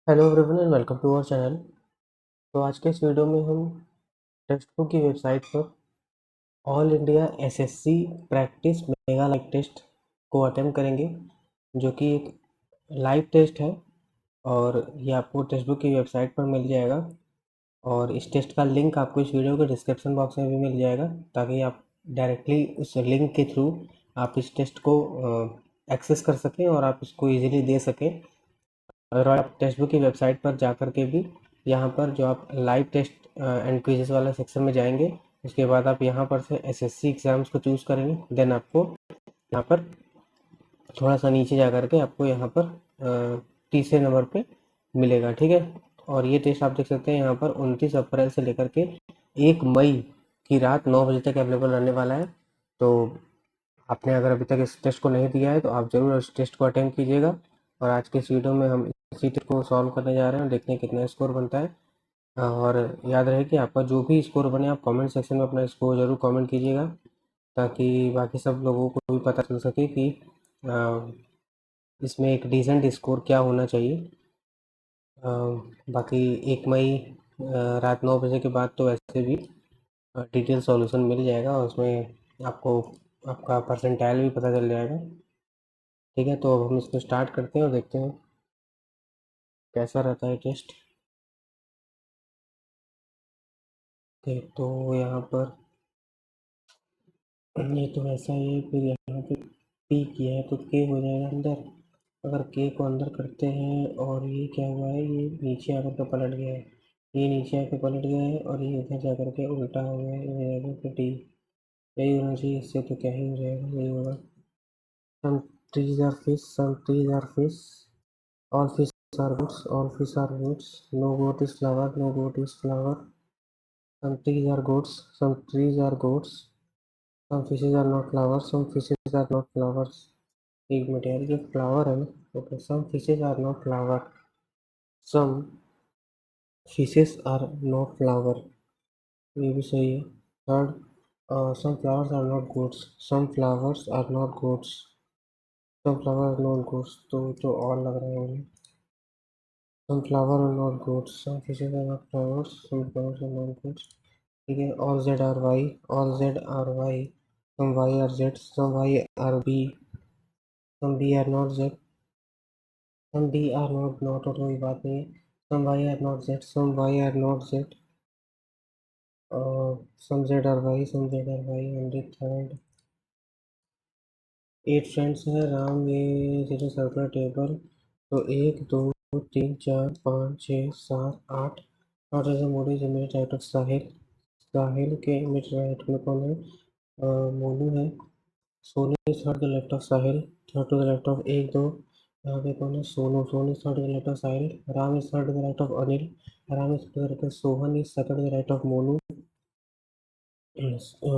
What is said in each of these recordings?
Hello everyone and welcome to our channel. तो आज के इस वीडियो में हम टेस्ट बुक की वेबसाइट पर all India SSC practice mega live test को अटेम्प्ट करेंगे, जो कि एक लाइव टेस्ट है और ये आपको टेस्ट बुक की वेबसाइट पर मिल जाएगा। और इस टेस्ट का लिंक आपको इस वीडियो के डिस्क्रिप्शन बॉक्स में भी मिल जाएगा, ताकि आप डायरेक्टली उस लिंक के थ्रू आप इस टेस्ट को एक्सेस कर सकें और आप इसको ईजिली दे सकें। और आप टेक्स्ट बुक की वेबसाइट पर जा कर के भी यहाँ पर जो आप लाइव टेस्ट एंड क्विजेस वाला सेक्शन में जाएंगे, उसके बाद आप यहाँ पर से एसएससी एग्ज़ाम्स को चूज़ करेंगे। देन आपको यहाँ पर थोड़ा सा नीचे जा कर के आपको यहाँ पर तीसरे नंबर पे मिलेगा, ठीक है। और ये टेस्ट आप देख सकते हैं यहाँ पर 29 अप्रैल से लेकर के 1 मई की रात 9 बजे तक अवेलेबल रहने वाला है। तो आपने अगर अभी तक इस टेस्ट को नहीं दिया है तो आप ज़रूर इस टेस्ट को अटेम्प्ट कीजिएगा। और आज के इस वीडियो में हम इसी टेस्ट को सॉल्व करने जा रहे हैं, देखते हैं कितना स्कोर बनता है। और याद रहे कि आपका जो भी स्कोर बने आप कमेंट सेक्शन में अपना स्कोर ज़रूर कमेंट कीजिएगा, ताकि बाकी सब लोगों को भी पता चल सके कि इसमें एक डिसेंट स्कोर क्या होना चाहिए। बाकी 1 मई रात 9 बजे के बाद तो वैसे भी डिटेल सॉल्यूशन मिल जाएगा और उसमें आपको आपका परसेंटाइल भी पता चल जाएगा, ठीक है। तो अब हम इसको स्टार्ट करते हैं और देखते हैं कैसा रहता है टेस्ट। ठीक, तो यहाँ पर ये तो ऐसा ही है, फिर यहाँ पे पी किया है तो के हो जाएगा अंदर। अगर के को अंदर करते हैं और ये क्या हुआ है, ये नीचे आकर के पलट गया है, ये नीचे आकर पलट गया है और ये इधर जा कर के उल्टा हो गया है, ये हो जाएगा फिर डी। यही होना चाहिए, इससे तो क्या ही हो जाएगा, यही होगा। Some trees are fish, some trees are fish. All fish are goods, all fish are goods. No goat is flower, no goat is flower. Some trees are goods, some trees are goods. Some fishes are not flowers, some fishes are not flowers. एक minute यार, ये flower है ना। Okay, some fishes are not flower, some fishes are not flower, ये भी सही है। Third, some flowers are not goods, some flowers are not goods, some flower are not goods, तो और लग रहा है मुझे। Some flower are not goods, some fishes are not flowers, some flowers are not goods. ठीक है, all Z are Y, all Z are Y, some Y are Z, some Y are B, some B are not Z, some B are not और कोई बात नहीं है। Some Y are not Z, some Y are not Z, some Z are Y, some Z are Y, and the third 8 friends हैं राम, ये जैसे circular table. तो 1 2 3 4 5 6 7 8 और जैसे मोदी जमीन राइट ऑफ साहिल, साहिल के मिड राइट में कौन है, मोनू है। Sonu is third the left of Sahil, third to the left of 1 2, यहाँ पे कौन है, Sonu, Sonu is third to the left of Sahil. Ram is third to the right of Anil, Ram is third to the right of Sohan is second to the right of Monu.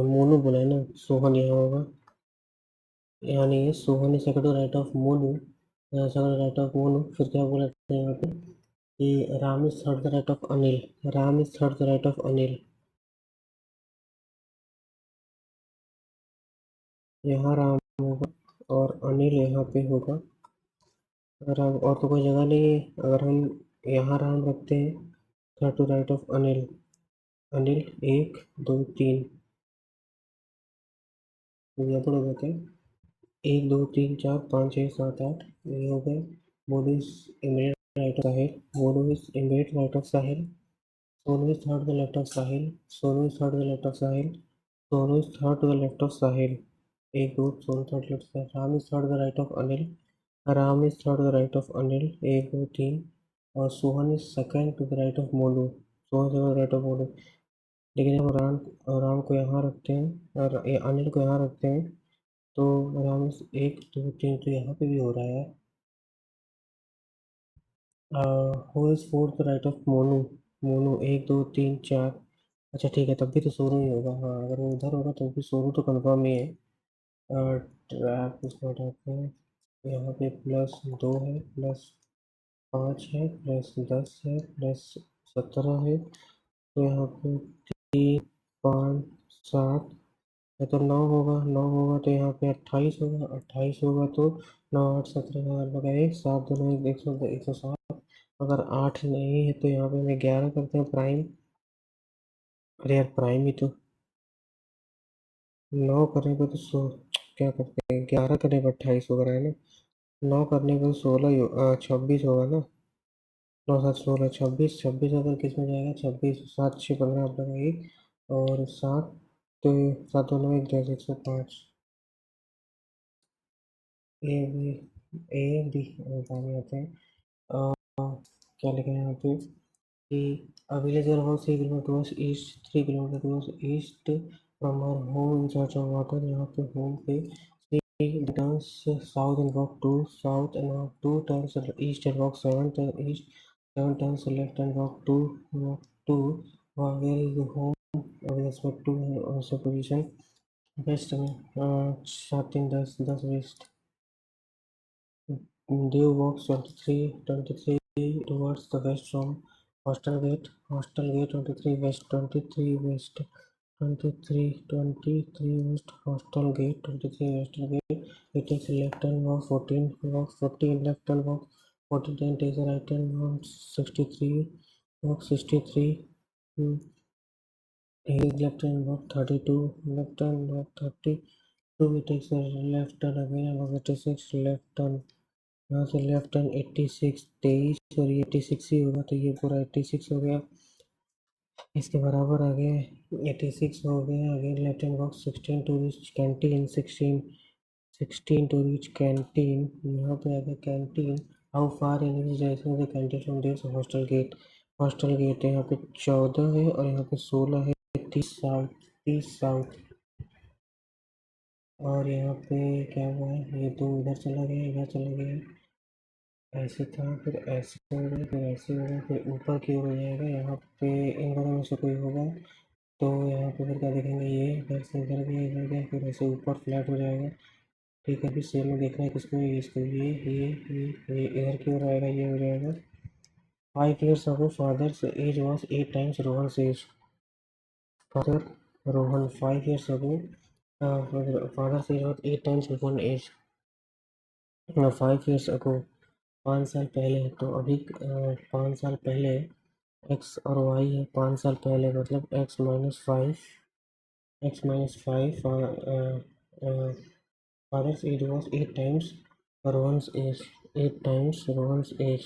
Monu बोला है ना, सोहन यहाँ होगा, यहाँ नहीं है। Sohan is second to the right of Monu, second right of Monu. फिर क्या बोला था यहाँ पे कि Ram is third the right of Anil, Ram is third the right of Anil, यहाँ राम होगा और अनिल यहाँ पे होगा। राम और तो कोई जगह नहीं है, अगर हम यहाँ राम रखते हैं third to right of Anil, Anil 1 2 3, यहाँ पर हो जाते हैं 1 2 3 4 5 6 7 8, ये हो गए। Monu is immediate right of Sahil, Monu is immediate right of Sahil, Sonu is third to the left of Sahil, Sonu is third to the left of Sahil, Sonu is third to the left of Sahil, एक दो Sonu third left Sahil. Ram is third to the right of Anil, Ram is third to the right of Anil 1 2 3, और Sohan is second to the right of Monu, Sohan second right of Monu. लेकिन हम राम को यहाँ रखते हैं और ये अनिल को यहाँ रखते हैं, तो राम इज 1 2 3, तो यहाँ पे भी हो रहा है। Who is fourth right of Monu, Monu 1 2 3 4, अच्छा ठीक है, तब भी तो सोनू ही होगा। हाँ, अगर वो उधर होगा तो भी सोनू तो कंफर्म ही है। ट्रैप इज नॉट हैपनिंग, यहाँ पे +2 है, +5 है, +10 है, +17 है, तो यहाँ पे 3 5 7 है, तो 9 होगा, 9 होगा तो यहाँ पे 28 होगा, 28 होगा तो 9 8 17 लगा 1 7 2 9 100 107, अगर 8 नहीं है तो यहाँ पे मैं 11 करते हैं प्राइम। अरे यार प्राइम ही तो 9 करने पे तो क्या करते हैं, 11 करने पर 28 होगा है ना। 9 करने पर 26 होगा ना। 9 7 16 26, 26 अगर किस में जाएगा, 26 7 6 15 आप लगाइए और 7 तो 7 दोनों में 10 105। ए बी, ए बी बताने आते हैं। क्या लिखे हैं यहाँ पे कि a village about 3 kilometre towards east, 3 kilometre towards east from our home in search of water। यहाँ पे होम पे 3 turns south and walk 2 south and walk 2 turns east and walk 7 turn east, 7 turns left and walk 2 walk 2। where is the home with respect to also position west में 7 3 10 10 west। Dew walks 23 towards the west from Hostel Gate. Hostel Gate 23 west, 23 west, 23 west, Hostel Gate 23 west gate. It takes a left turn walk 14, walk 14 left turn walk 14, then takes a right turn walk 63, walk 63. He is left turn walk 32, left turn walk 32. He takes a left turn again walk 86, left turn यहाँ से left turn 86 23 और ये 86 ही होगा तो ये पूरा 86 हो गया। इसके बराबर आ गया 86 हो गया। Again left hand box 16 to reach canteen 16 to reach canteen. यहाँ पे आ गया canteen. How far in which direction the canteen from this hostel gate. Hostel gate है यहाँ पे 14 है और यहाँ पे 16 है। 30 साउथ और यहाँ पे क्या हुआ है, ये तो इधर चला गया इधर चला गया। ऐसे था फिर ऐसे हो गया फिर ऐसे हो गया फिर ऊपर की ओर हो जाएगा। यहाँ पे इन दोनों में से कोई होगा तो यहाँ पे फिर क्या देखेंगे, ये इधर से इधर गया फिर ऐसे ऊपर फ्लैट हो जाएगा। ठीक है, अभी सेम में देखना है किसको, ये इसको ये इधर की ओर आएगा, ये हो जाएगा। 5 years ago father's age was 8 times Rohan's age। father Rohan 5 years ago father's age was 8 times Rohan's age। 5 years ago 5 साल पहले, तो अभी 5 साल पहले एक्स और वाई है। 5 साल पहले मतलब x-5 father's age was 8 times Rohan's age. 8 times Rohan's age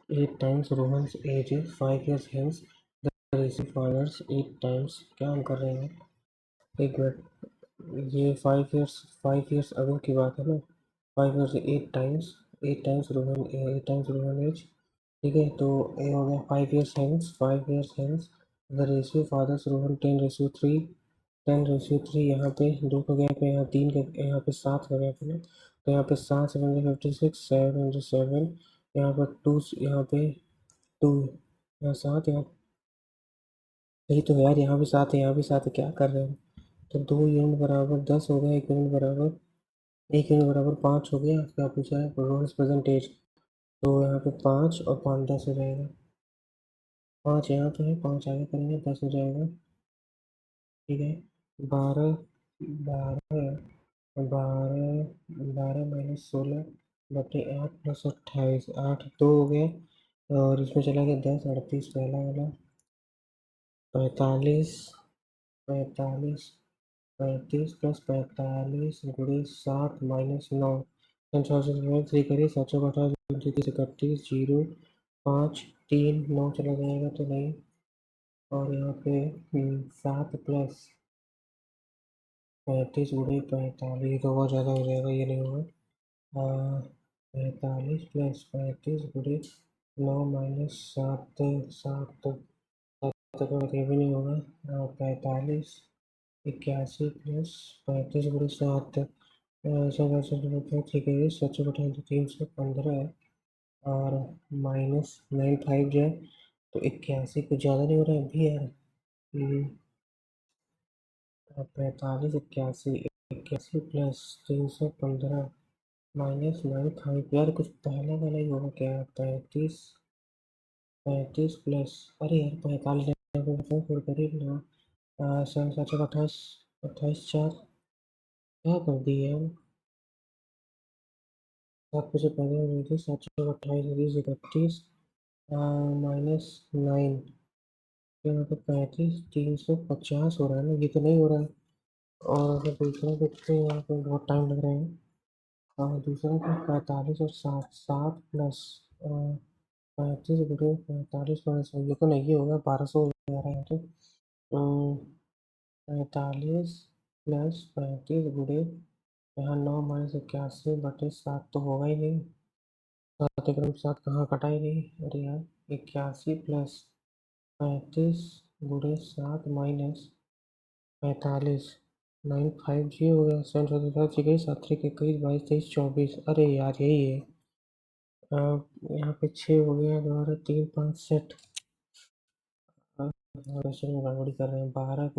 8 times Rohan's age 5 years hence the receive father's 8 times. क्या हम कर रहे हैं, एक मिनट, ये 5 years अगो की बात है ना। 5 years 8 times Rohan 8 times Rohan age. ठीक है, तो ये हो गया 5 years hence the ratio father's Rohan 10:3। 10:3 यहाँ पे 2 का गैप है, यहाँ 3 का, यहाँ पे 7 का गैप है ना। तो यहाँ पे 7 7 56 7 7 यहाँ पर 2 यहाँ पे 2 यहाँ 7 यहाँ। यही तो है यार, यहाँ भी 7 है यहाँ भी 7 है, क्या कर रहे हो। तो 2 यूनिट बराबर 10 हो गया, 1 यूनिट बराबर 5 हो गया। क्या पूछा है, रोहन्स प्रेजेंट एज। तो यहाँ पे 5 और 5 10 हो जाएगा। 5 यहाँ पे है, 5 आगे करेंगे 10 हो जाएगा। ठीक है, 12 12 12 12 -16 बटे 8 + 28 8 2 हो गया। और इसमें चला गया 10 38 पहला वाला 45 45 35 + 45 गुणे 7 -9 3 करिए 7 चौक 28 29 31 जीरो 5 3 9 चला जाएगा तो नहीं। और यहाँ पे 7 + 35 × 45 तो बहुत ज़्यादा हो जाएगा, ये नहीं होगा। 45 + 35 × 9 - 7 7 तक ये भी नहीं होगा। 45 81 + 35 × 7 ठीक है, 7 चौक 28 315 और -95 जो है तो 81 कुछ ज़्यादा नहीं हो रहा है अभी यार। 45 81 81 + 315 -95 यार, कुछ पहला वाला ही होगा क्या। 35 35 प्लस, अरे यार 45 फोर करीब ना। 7 7 28 28 4 क्या कर दिए हम। 7 में से 35 7 चौक 28 31 -9 यहाँ पे 35 350 हो रहा है ना, ये तो नहीं हो रहा है। और अगर दूसरा देखते हैं यहाँ पे बहुत टाइम लग रहा है। दूसरा का 45 और 7 7 प्लस 35 ये तो नहीं होगा, 1200 हो जा रहा है तो 45 प्लस 35 यहाँ 9 - 81/7 तो होगा ही नहीं। 7 कहाँ कटा ही नहीं, अरे यार 81 प्लस 35 × 7 -45 950 हो गया। 7 7 7 21 22 23 24, अरे यार यही है। यहाँ पे 6 हो गया, दोबारा 3 5 सेट क्वेश्चन में गड़बड़ी कर रहे हैं। 12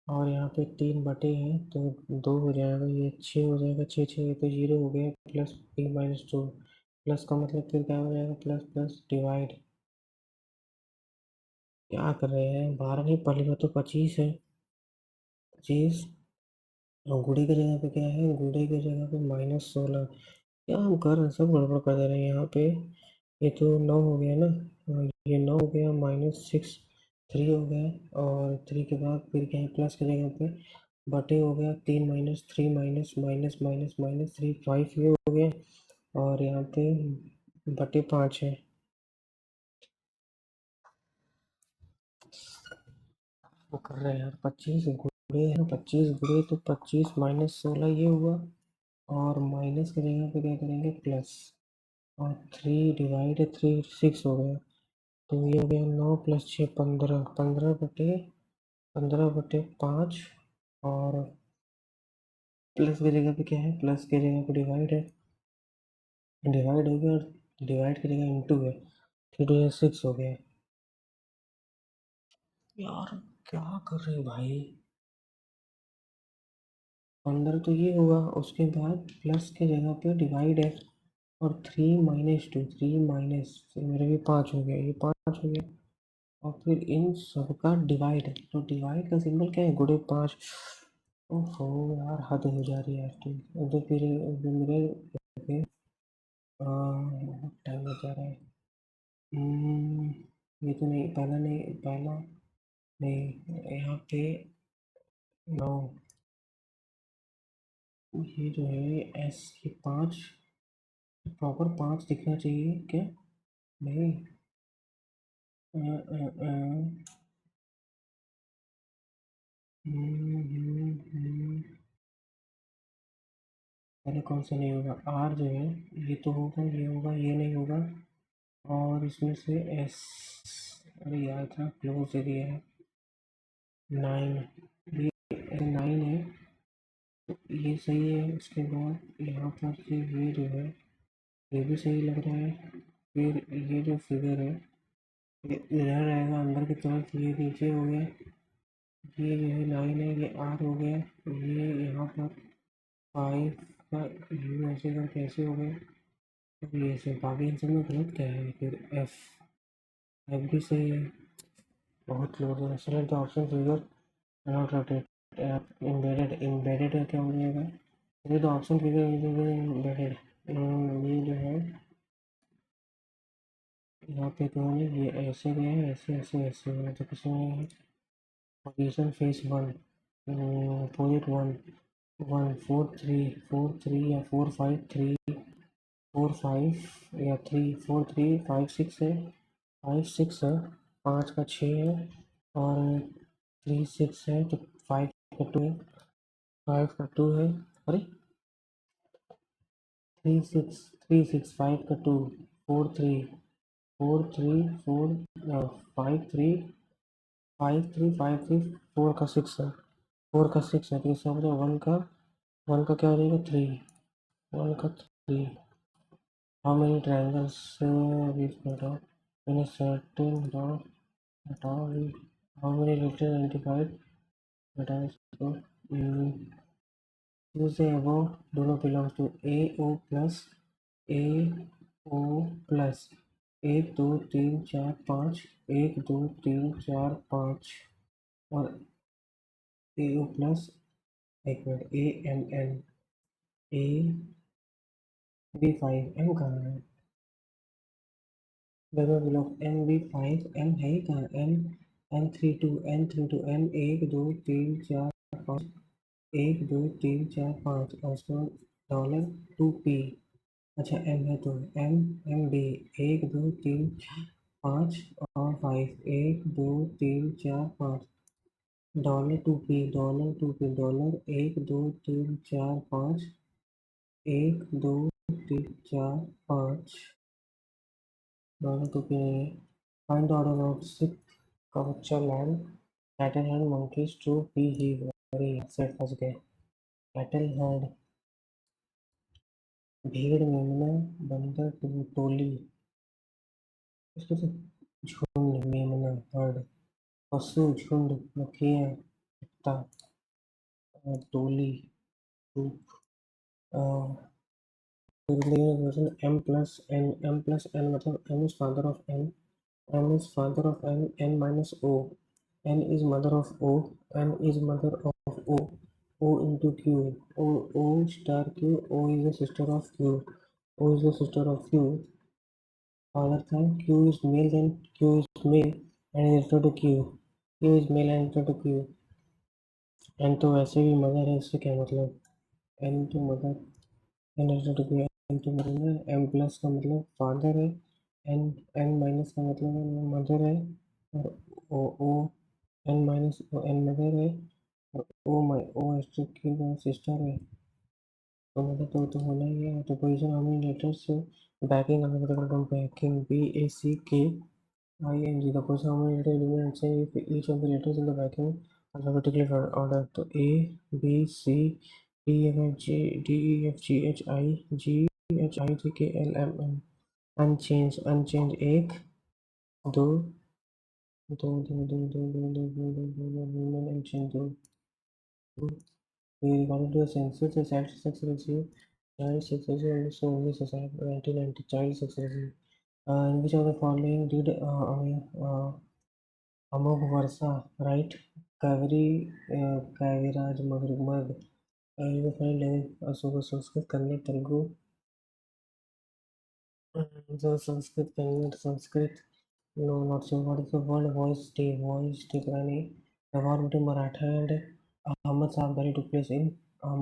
और यहाँ पे 3 हैं तो 2 हो जाएगा, ये 6 हो जाएगा, 6 6 तो 0 हो गया, प्लस p-2 प्लस का मतलब फिर क्या हो जाएगा, प्लस प्लस डिवाइड। क्या कर रहे हैं, 12 नहीं, पहली बात तो 25 है, 25 और गुणे की जगह पे क्या है, गुणे की जगह पे -16। क्या हम कर रहे हैं, सब गड़बड़ कर दे रहे हैं यहाँ पे। ये तो 9 हो गया ना, ये 9 हो गया, -6 3 हो गया, और 3 के बाद फिर क्या है, प्लस की जगह पे बटे हो गया, 3 -3 -3 5 ये हो गया, और यहाँ पे बटे 5 है। वो कर रहे हैं यार, 25 गुणे है, 25 गुणे तो 25 -16 ये हुआ, और माइनस की जगह पे क्या करेंगे, प्लस, और 3 डिवाइड 3 6 हो गया, तो ये हो गया 9 + 6 15 15/5, और प्लस की जगह पे क्या है, प्लस की जगह पे डिवाइड है, डिवाइड हो गया, और डिवाइड की जगह इंटू है, फिर ये 6 हो गया। यार क्या कर रहे हो भाई, 15 तो ये होगा, उसके बाद प्लस की जगह पे डिवाइड है, और 3 - 2 3 माइनस, मेरे भी 5 हो गया, ये 5 हो गया, और फिर इन सबका डिवाइड है, तो डिवाइड का सिंबल क्या है, गुणे 5। ओहो यार, हद हो जा रही है यार, तो फिर मेरे टाइम लग जा रहा है। ये तो नहीं, पहला नहीं, पहला नहीं, यहाँ पे 9, ये जो है एस, ये 5 प्रॉपर 5 दिखना चाहिए क्या, नहीं, अ, अ, अ, पहले कौन सा नहीं होगा, आर जो है, ये तो होगा, ये होगा, ये नहीं होगा, और इसमें से एस, अरे यार इतना क्लोज दे दिया है, 9, ये 9 है, तो ये सही है। उसके बाद यहाँ पर से ये जो है, ये भी सही लग रहा है। फिर ये जो फिगर है, ये इधर रहेगा अंदर की तरफ, ये नीचे हो गया, ये जो है 9 है, ये आर हो गया, ये यहाँ पर 5 का यू ऐसे करके ऐसे हो गया, अब ये ऐसे, बाकी इन सब में गलत क्या है, फिर एफ, एफ भी सही है। बहुत लोग हैं, select the option figure not rotate, embedded, embedded का क्या हो जाएगा, select the option figure embedded, ये जो है यहाँ पे तो है, ये ऐसे गए हैं, ऐसे ऐसे ऐसे गए, तो किसी में पोजीशन फेस 1, पोजिट 1 1 4 3 4 3 या 4 5 3 4 5 या 3 4 3 5 6 है, 5 6 है, 5 का 6 है, और 3 6 है, तो 5 का 2 है, 5 का 2 है, अरे 3 6 3 6 5 का 2 4 3 4 3 4 5 3 5 3 5 3 4 का 6 है, 4 का 6 है, तो इसका मतलब 1 का क्या हो जाएगा, 3, 1 का 3। हाउ मेनी ट्रायंगल्स, अभी इसमें बताओ, मैंने सर्टेन बताओ, बताओ अभी, हाउ मेनी लेटर आइडेंटिफाइड, बताओ इसको, टू से अबव दोनों belongs to A O plus, A O plus, 1 2 3 4 5, 1 2 3 4 5, और ए ओ प्लस, एक minute, A M N, B5 M कहाँ है? वेबर ब्लॉक MB5 M है ही कहाँ? N32 M1 2 3 4 5 1 2 3 4 5 और उसके बाद $2P। अच्छा M है तो MB 1 2 3 4 5 और 5 1 2 3 4 5 $2P $1 2 3 4 5 1 2 3 4 5 $2P नहीं है। Find the order of six कवचर land cattle hand monkeys to be he. अरे सेट फंस गए। कैटल हैंड भीड़ मेमना बंदर टोली। इसको तो झुंड मेमना हर्ड पशु झुंड मक्खियाँ कुत्ता टोली ग्रुप। M plus N मतलब M is father of N, M is father of N, N minus O, N is mother of O, N is mother of O, O into Q, O star Q, O is the sister of Q, O is the sister of Q, father था Q is male then Q is male and is equal to Q, Q is male and equal to Q, N तो वैसे भी mother है इससे क्या मतलब N तो mother N N तो मतलब एम प्लस का मतलब फादर है एन एन माइनस का मतलब मदर है और O N minus N mother है और ओ एस्ट्रिक की सिस्टर है तो मतलब तो होना ही है तो position how many letters banking alphabetical from banking BACK ING the position how many letters remain unchanged if each of the letters in the backing alphabetically order तो ABCDEFGHIJKLMN unchanged एक दो दो दो दो दो दो दो दो दो दो दो remain unchanged दो according to the census the child sex ratio so only society 1990 child sex ratio in which of the following did Amoghavarsha write कावेरी कावेराज मग संस्कृत कन्नड़ तेलुगु जो Sanskrit Kannada Sanskrit no not so what is the world voice day कराने the war between Maratha and Ahmad Shah Abdali took place in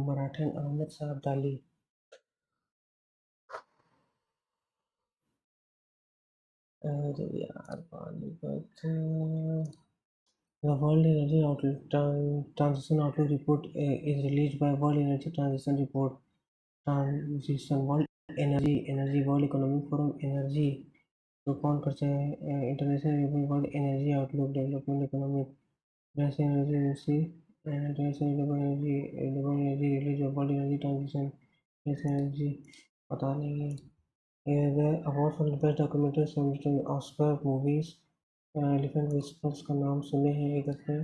Maratha and Ahmad Shah Abdali. अरे यार Panipat The World Energy Outlook Transition Outlook Report is released by World Energy Transition Report Transition World Energy World Economic Forum Energy तो कौन करता है international report world energy outlook development economic international energy agency international energy release world energy transition international energy पता नहीं है। Award for the best documentary submission Oscar movies elephant whispers का नाम सुने हैं इधर से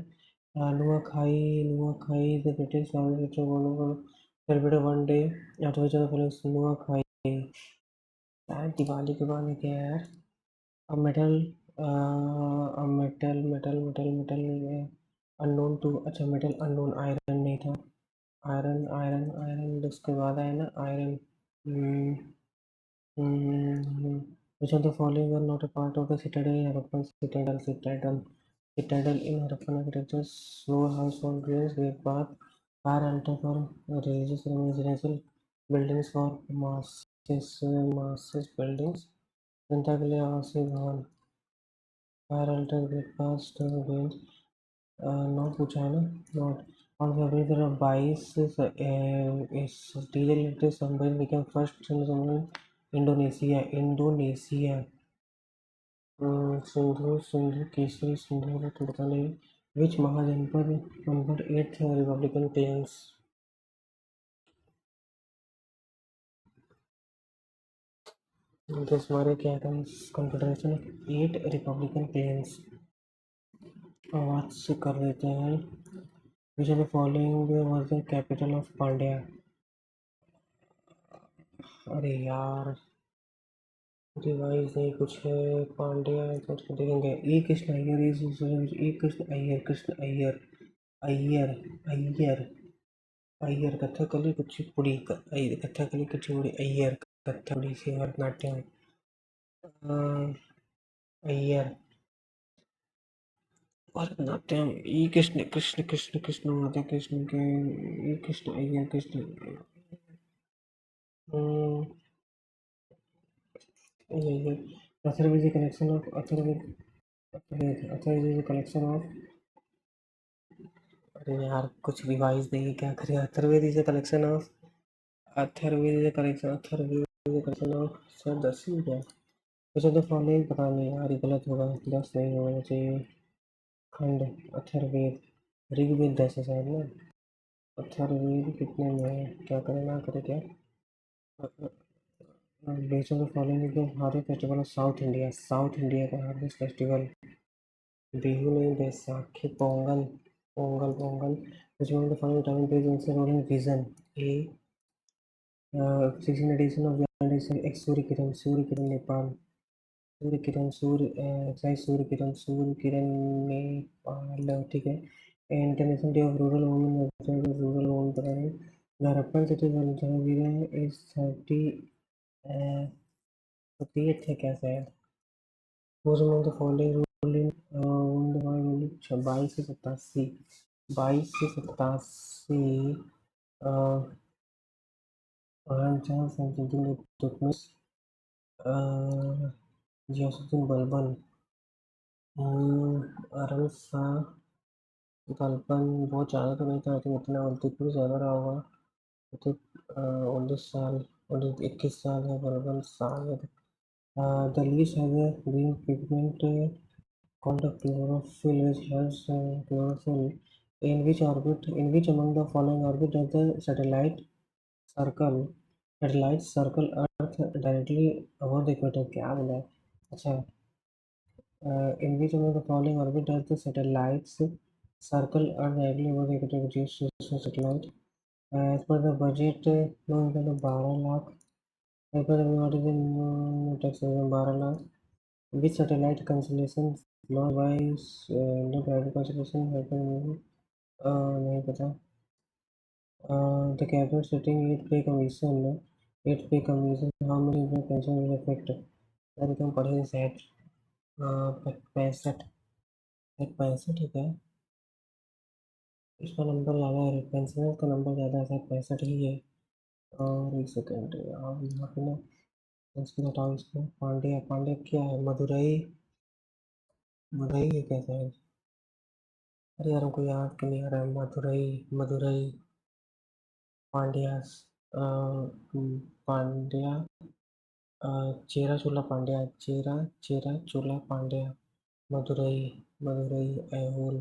Nuakhai the British celebrate one day at which of the Nuakhai यार दिवाली के बाद में क्या है यार अ मेटल मेटल नहीं है अननोन टू अच्छा मेटल अननोन आयरन नहीं था आयरन उसके बाद आया ना iron which of the following were not a part of the citadel in Harappan citadel in Harappan architecture slow house on ruins great bath fire altar for religious and residential buildings for masses buildings जनता के लिए आवासीय भवन fire alter breakfast range नौ पूछा है ना note on February 22 is DJ electric submarine became first submarine Indonesia Sindhu Kesari Sindhu का तड़का नहीं which mahajanapada number 8 republican plains this हमारे क्या था कॉन्फेडरेशन 8 रिपब्लिकन प्लेन्स आवाज से कर देते हैं which of the following was the capital of Pandya अरे यार रिवाइज नहीं कुछ है पांड्या कुछ देखेंगे ई कृष्ण अय्यर ई कृष्ण अय्यर कृष्ण अय्यर अय्यर अय्यर अय्यर कथकली कुचिपुड़ी कथकली कुचिपुड़ी अय्यर कथकली से भरतनाट्यम अय्यर भरतनाट्यम ई कृष्ण कृष्ण कृष्ण कृष्ण माता कृष्ण के ई Krishna Iyer Krishna Atharva is a collection of Atharva is a collection of अरे यार कुछ रिवाइज नहीं क्या करें Atharvaveda is a collection of Atharvaveda is a collection Atharvaveda is a collection of sir 10 ही क्या अच्छा तो फॉलोइंग पता नहीं यार ये गलत होगा 10 नहीं होना चाहिए खंड अथर्ववेद ऋग्वेद 10 है शायद ना अथर्ववेद कितने में है क्या करें ना करें क्या based on the following is the harvest festival of south India का हार्वेस्ट फेस्टिवल बिहू नहीं Baisakhi Pongal Pongal Pongal which one of the following time periods inside rolling vision a 16 edition of the X Surya Kiran Nepal Surya Kiran Nepal ठीक है international day of rural women rural women पता नहीं the Harappan cities is 30th है क्या शायद was among the following ruling ruling 22 से 87 जहाँ संसदीय तुर्कमेश जियासुद्दीन बलबन अरल शाह बलबन बहुत ज़्यादा तो नहीं था आई थिंक इतना 29 ज़्यादा रहा होगा तो 19 साल 21 साल है बलबन शायद the least has a green pigment called a chlorophyll which has chlorophyll in which among the following orbit does the circle circle earth directly above the equator क्या बोला है अच्छा in which among the following orbit does the satellites circle earth directly above the equator which is satellite as per the budget no 12 lakh as per the what is the tax 12 lakh which satellite constellation launched by Indian private constellation नहीं पता the cabinet setting 8 pay commission how many employee pension will affect यार तुम पढ़े शायद 65 65 ठीक है इसका number ज़्यादा है पेंशनर का नंबर ज़्यादा है शायद 65 ही है और एक सेकेंड और यहाँ पे ना इसको हटाओ इसको पांड्या पांड्या क्या है मदुरई मदुरई है क्या शायद अरे यार हमको याद क्यों नहीं आ रहा है मदुरई मदुरई पांड्यास पांड्या चेरा चोला पांड्या चेरा चोला पांड्या मदुरई मदुरई ऐहोल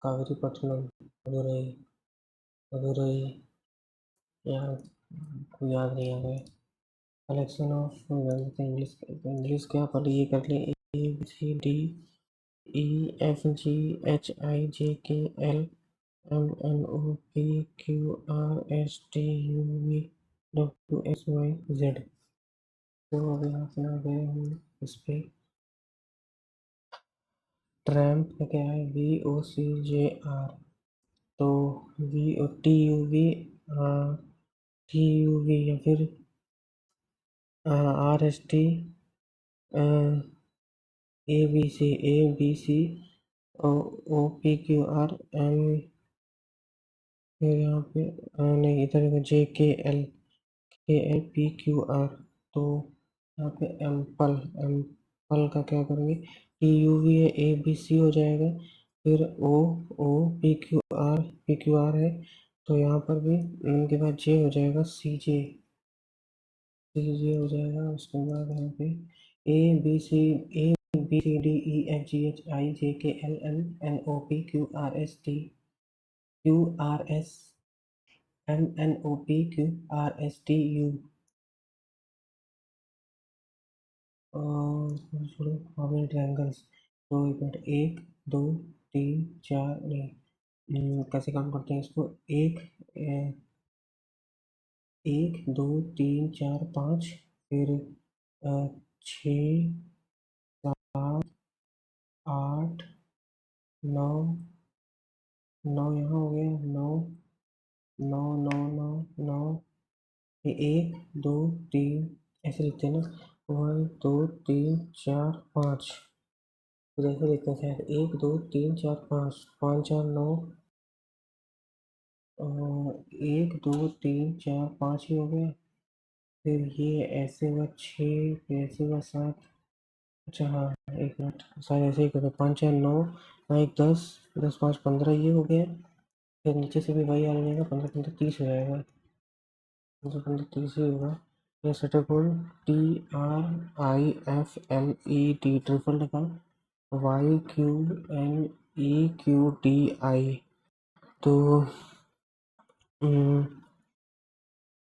कावेरीपट्टनम मदुरई मदुरई यार को याद नहीं आ रहा है कलेक्शन ऑफ इंग्लिश क्या पढ़ी ये कर ले ABCDEFGHIJKL MNOPQRSTUVWXYZ तो अभी यहाँ से आ गए हम इस पे ट्रैम्प का क्या है VOCJR तो TUV या फिर RST ABC OPQR फिर यहाँ पे नहीं इधर JKL तो यहाँ पे एम्पल का क्या करेंगे TUV है ABC हो जाएगा फिर PQR है तो यहाँ पर भी इनके बाद J हो जाएगा CJ हो जाएगा उसके बाद यहाँ पे ABCDEFGHIJKLMNOPQRSTU और छोड़ो हमें ट्रायंगल्स तो एक दो तीन चार नहीं कैसे काम करते हैं इसको एक दो तीन चार पाँच फिर 6 7 8 9 9 यहाँ हो गया, 9 9 9 9 9, ये 1 2 3 ऐसे लिखते हैं ना, 1 2 3 4 5, फिर ऐसे लिखते हैं शायद 1 2 3 4 5, 5 4 9, 1 2 3 4 5 ही हो गया। फिर ये ऐसे हुआ 6, फिर ऐसे हुआ 7। अच्छा हाँ, एक मिनट, शायद ऐसे ही करो, 5 4 9, 1 10, 10 5 15 ये हो गया। फिर नीचे से भी वही आ जाएगा, 15 15 30 हो जाएगा, 15 15 30 ही होगा। ये शटरफुल TRIFLED ट्रिपल लगा, YQNEQDI, तो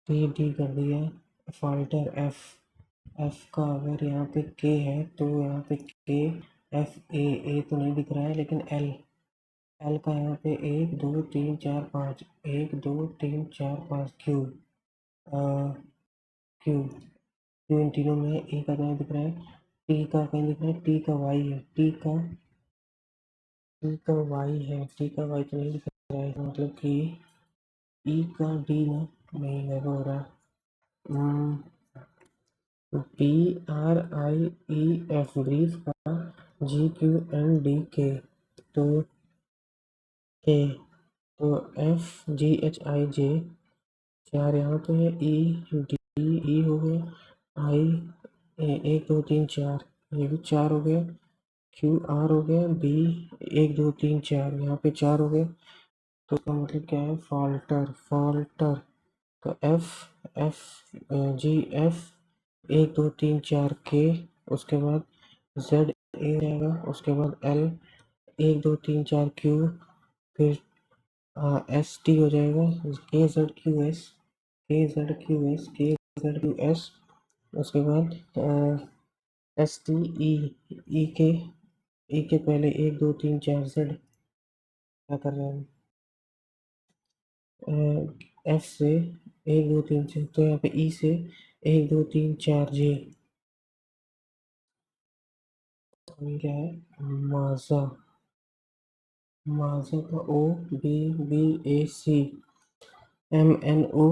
डी कर दिया। फाल्टर एफ का अगर यहाँ पे के है तो यहाँ पे के, ए तो नहीं दिख रहा है, लेकिन एल का यहाँ पे 1 2 3 4 5, 1 2 3 4 5, क्यू क्यू इन तीनों में ए का कहीं दिख रहा है, टी का कहीं दिख रहा है, टी का वाई है, टी का वाई है, टी का वाई तो नहीं दिख रहा है, मतलब कि ई का डी ना, नहीं लगा हो रहा। BRIEF ब्रीफ का GQNDK, तो के, तो FGHIJ 4 यहाँ पे है, E हो गया, I 1 2 3 4, ये भी 4 हो गया, QR हो गया, B 1 2 3 4, यहाँ पे 4 हो गया। तो इसका मतलब क्या है, फाल्टर। तो GF 1 2 3 4 के, उसके बाद Z ए रहेगा, उसके बाद L 1 2 3 4 Q, फिर ST हो जाएगा, KZQS, उसके बाद STE, ई के पहले 1 2 3 4 Z, क्या कर रहे हैं F से 1 2 3 4, तो यहाँ पे ई से 1 2 3 4 J, ये क्या है, माजा, का OBBAC, MNO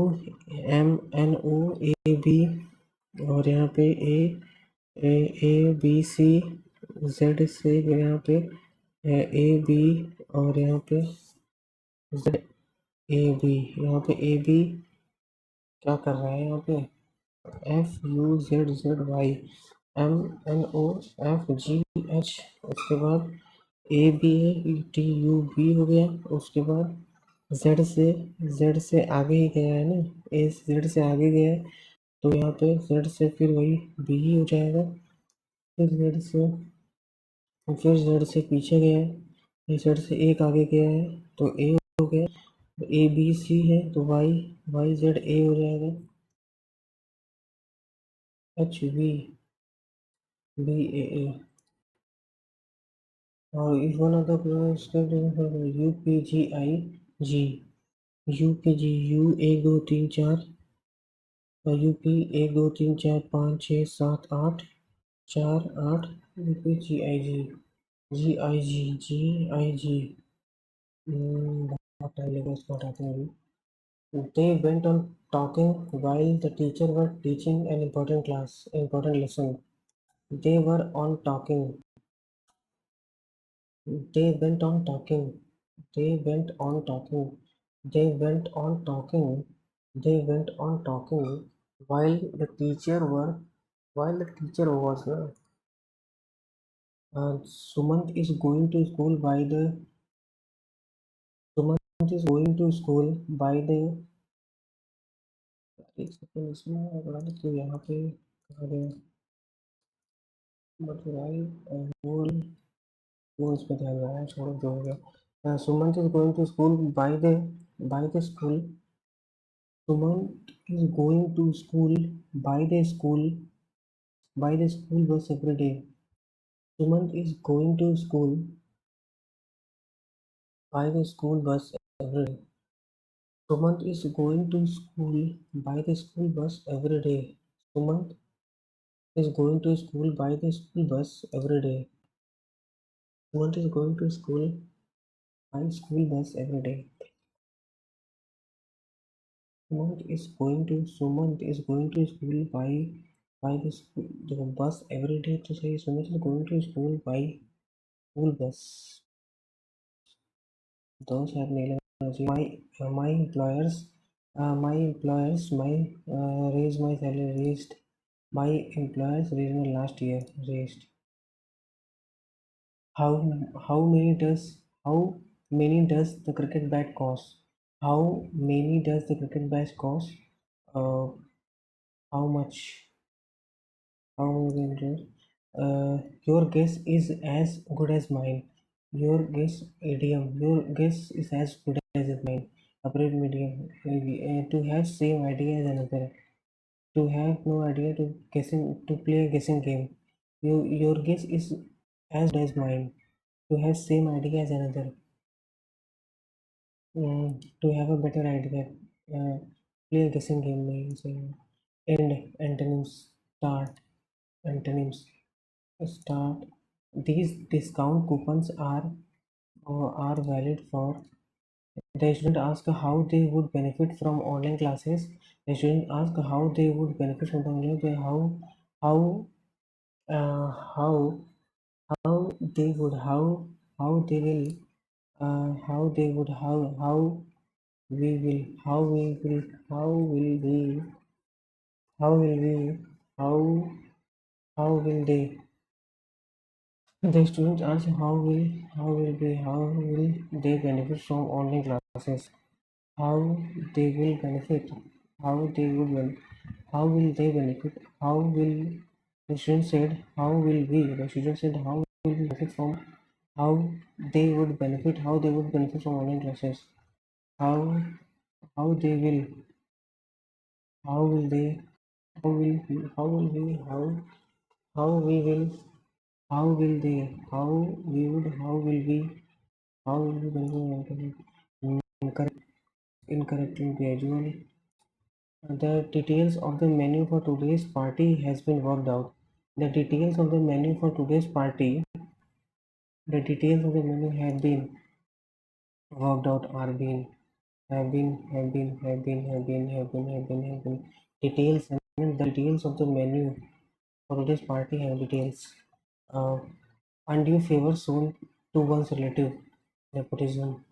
और यहाँ पे ABC, Z से यहाँ पे AB, और यहाँ पे ZAB, यहाँ पे AB क्या कर रहा है, यहाँ पे FUZZY, MNOFGH, उसके बाद ABATUB हो गया, उसके बाद Z से आगे ही गया है ना, ए Z से आगे गया है, तो यहाँ पे Z से फिर वही B ही हो जाएगा, फिर Z से पीछे गया है, फिर Z से एक आगे गया है, तो A हो गया, ABC है तो YZA हो जाएगा, HVBAA, और इस one of the step UPGI, U 1 2 3 4, और UP 1 2 3 4 5 6 7 8, 4 8, GIG, बहुत टाइम लगेगा इसको हटाते हैं अभी। They went on talking while the teacher were teaching an important lesson. They were on talking. They went on talking. They went on talking. They went on talking. They went on talking while the teacher were while the teacher was Sumant is going to school by the Sumant is going to school by the, एक second, इसमें बड़ा तो यहाँ पे कहाँ गया, मथुराई, वो इस पे ध्यान रहा है, छोड़ो जो हो गया। Sumant is going to school by the school, Sumant is going to school by the school bus every day. Sumant is going to school by the school bus every day. Sumant is going to school by the school bus every day. Sumant is going to school by the school bus every day. Sumant is going to school by school bus every day. Sumant is going to school by the bus every day. To say Sumant is going to school by school bus. Those have male energy. My employers, raised my salary. My employers raised my last year. Raised. How how many does the cricket bat cost? How many does the cricket bat cost? Uh, how much? How many? Your guess is as good as mine. Your guess idiom. Your guess is as good as mine. Upright medium. To have same idea as another. To have no idea to play a guessing game. Your guess is as good as mine. To have same idea as another. To have a better idea, play a guessing game means end, antonyms, start, antonyms, start. These discount coupons are valid for. The student ask how they would benefit from online classes. The student ask how they would benefit from the online class. How how they would how they will how we will how will we how will we how how will they the students ask how will they benefit from online classes, how they will benefit, how they will how will they benefit, how will the student said how will we the student said how will we benefit from how how they would benefit from online classes, how how they will how will they how will we how we will how will they how we would how will we benefit incorrect incorrect in gradual. The details of the menu for today's party has been worked out. The details of the menu for today's party, the details of the menu worked out are been have been details and the details of the menu for today's party have details. Uh, undue favor shown to one's relative. Nepotism.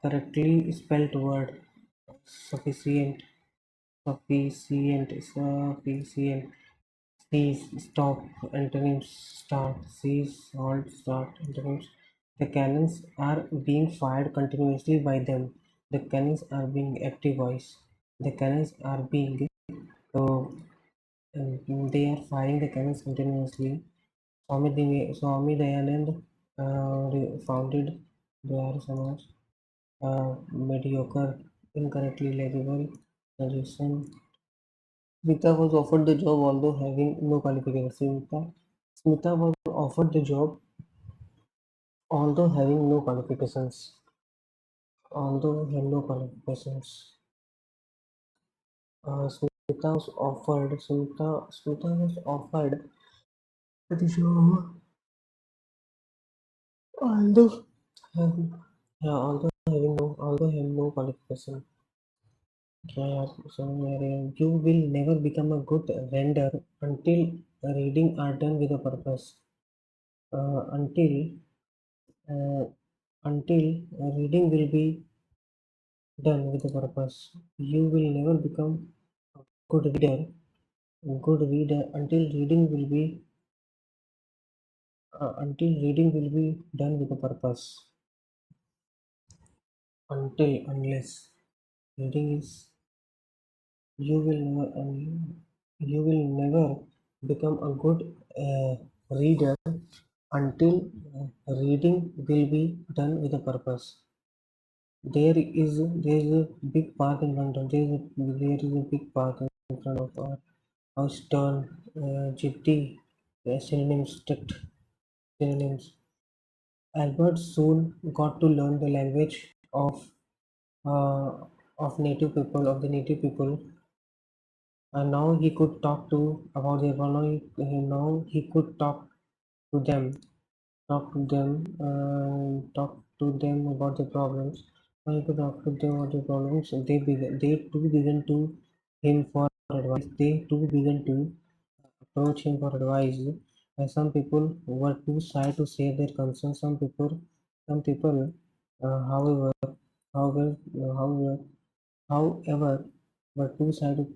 Correctly spelled word. Sufficient. Sufficient. Cease. Stop. Antonyms. Start. Cease. Halt. Start. Antonyms. The cannons are being fired continuously by them. The cannons are being active voice. The cannons are being so they are firing the cannons continuously. Swami Dayanand founded the Arya Samaj. Mediocre, incorrectly legible. Suggestion. Smita was offered the job although having no qualifications. Smita was offered the job although having no qualifications. Although had no qualifications. Smita was offered the job although having although having no qualification. Yeah, so you will never become a good render until reading are done with a purpose. Uh, until uh, until reading will be done with a purpose. You will never become a good reader until reading will be done with a purpose. Unless reading is you will never you will never become a good reader until reading will be done with a purpose. There is a big park in London. There is a big park in front of our house. Turn gypsy synonyms strict synonyms. Albert soon got to learn the language uh, of the native people, and now he could talk to about their now he could talk to them talk to them talk to them about the problems. When he could talk to them about the problems, they too began to him for advice. They too began to approach him for advice. And some people were too shy to say their concerns. Some people, however, however, however, however, were too shy to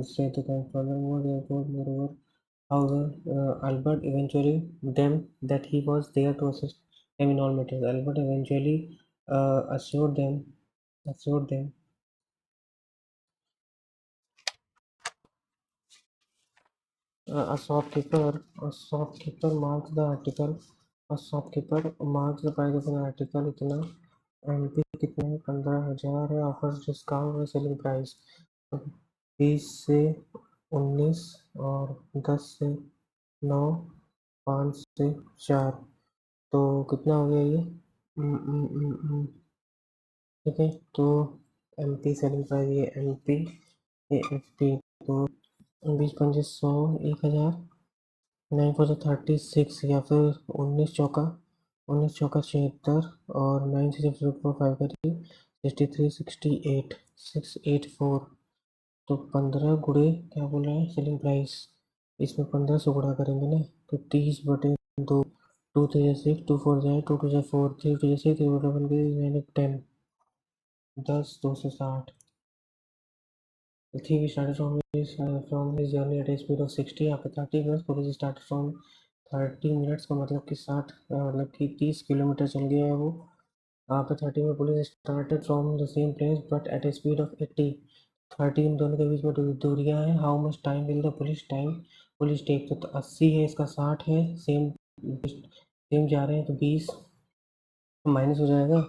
say the concerns. Moreover, however, Albert eventually them that he was there to assist them in all matters. Albert eventually assured them a marks the article. A shopkeeper marks the price of an article. इतना MP कितने हैं? 15,000 है. Offers discount और selling price 20 से 19 और 10 से 9, 5 से 4. तो कितना हो गया ये? ठीक है, तो एमपी सेलिंग प्राइस ये एमपी ये एफपी. तो 20 पंजे 100, 1000, 9 4 36 या फिर 19 चौका 76 और 9 6 4 5 करिए 63 684. तो 15 गुणे क्या बोल रहा है सेलिंग प्राइस, इसमें 15 से गुणा करेंगे ना, तो 30/2. 2 3 6, 2 4 जाए, 2 2 4, 3 2 6, 3 1 10. 10 2 से 60. The thief started from his journey at a speed of 60 after 30 minutes. Police started from 30 minutes का मतलब कि 60 मतलब कि 30 किलोमीटर चल गया है वो. After 30 में police started from the same place but at a speed of 80. 30 इन दोनों के बीच में दूरियां हैं. How much time will the police take? तो 80 है, इसका 60 है. सेम जा रहे हैं तो 20 माइनस हो जाएगा.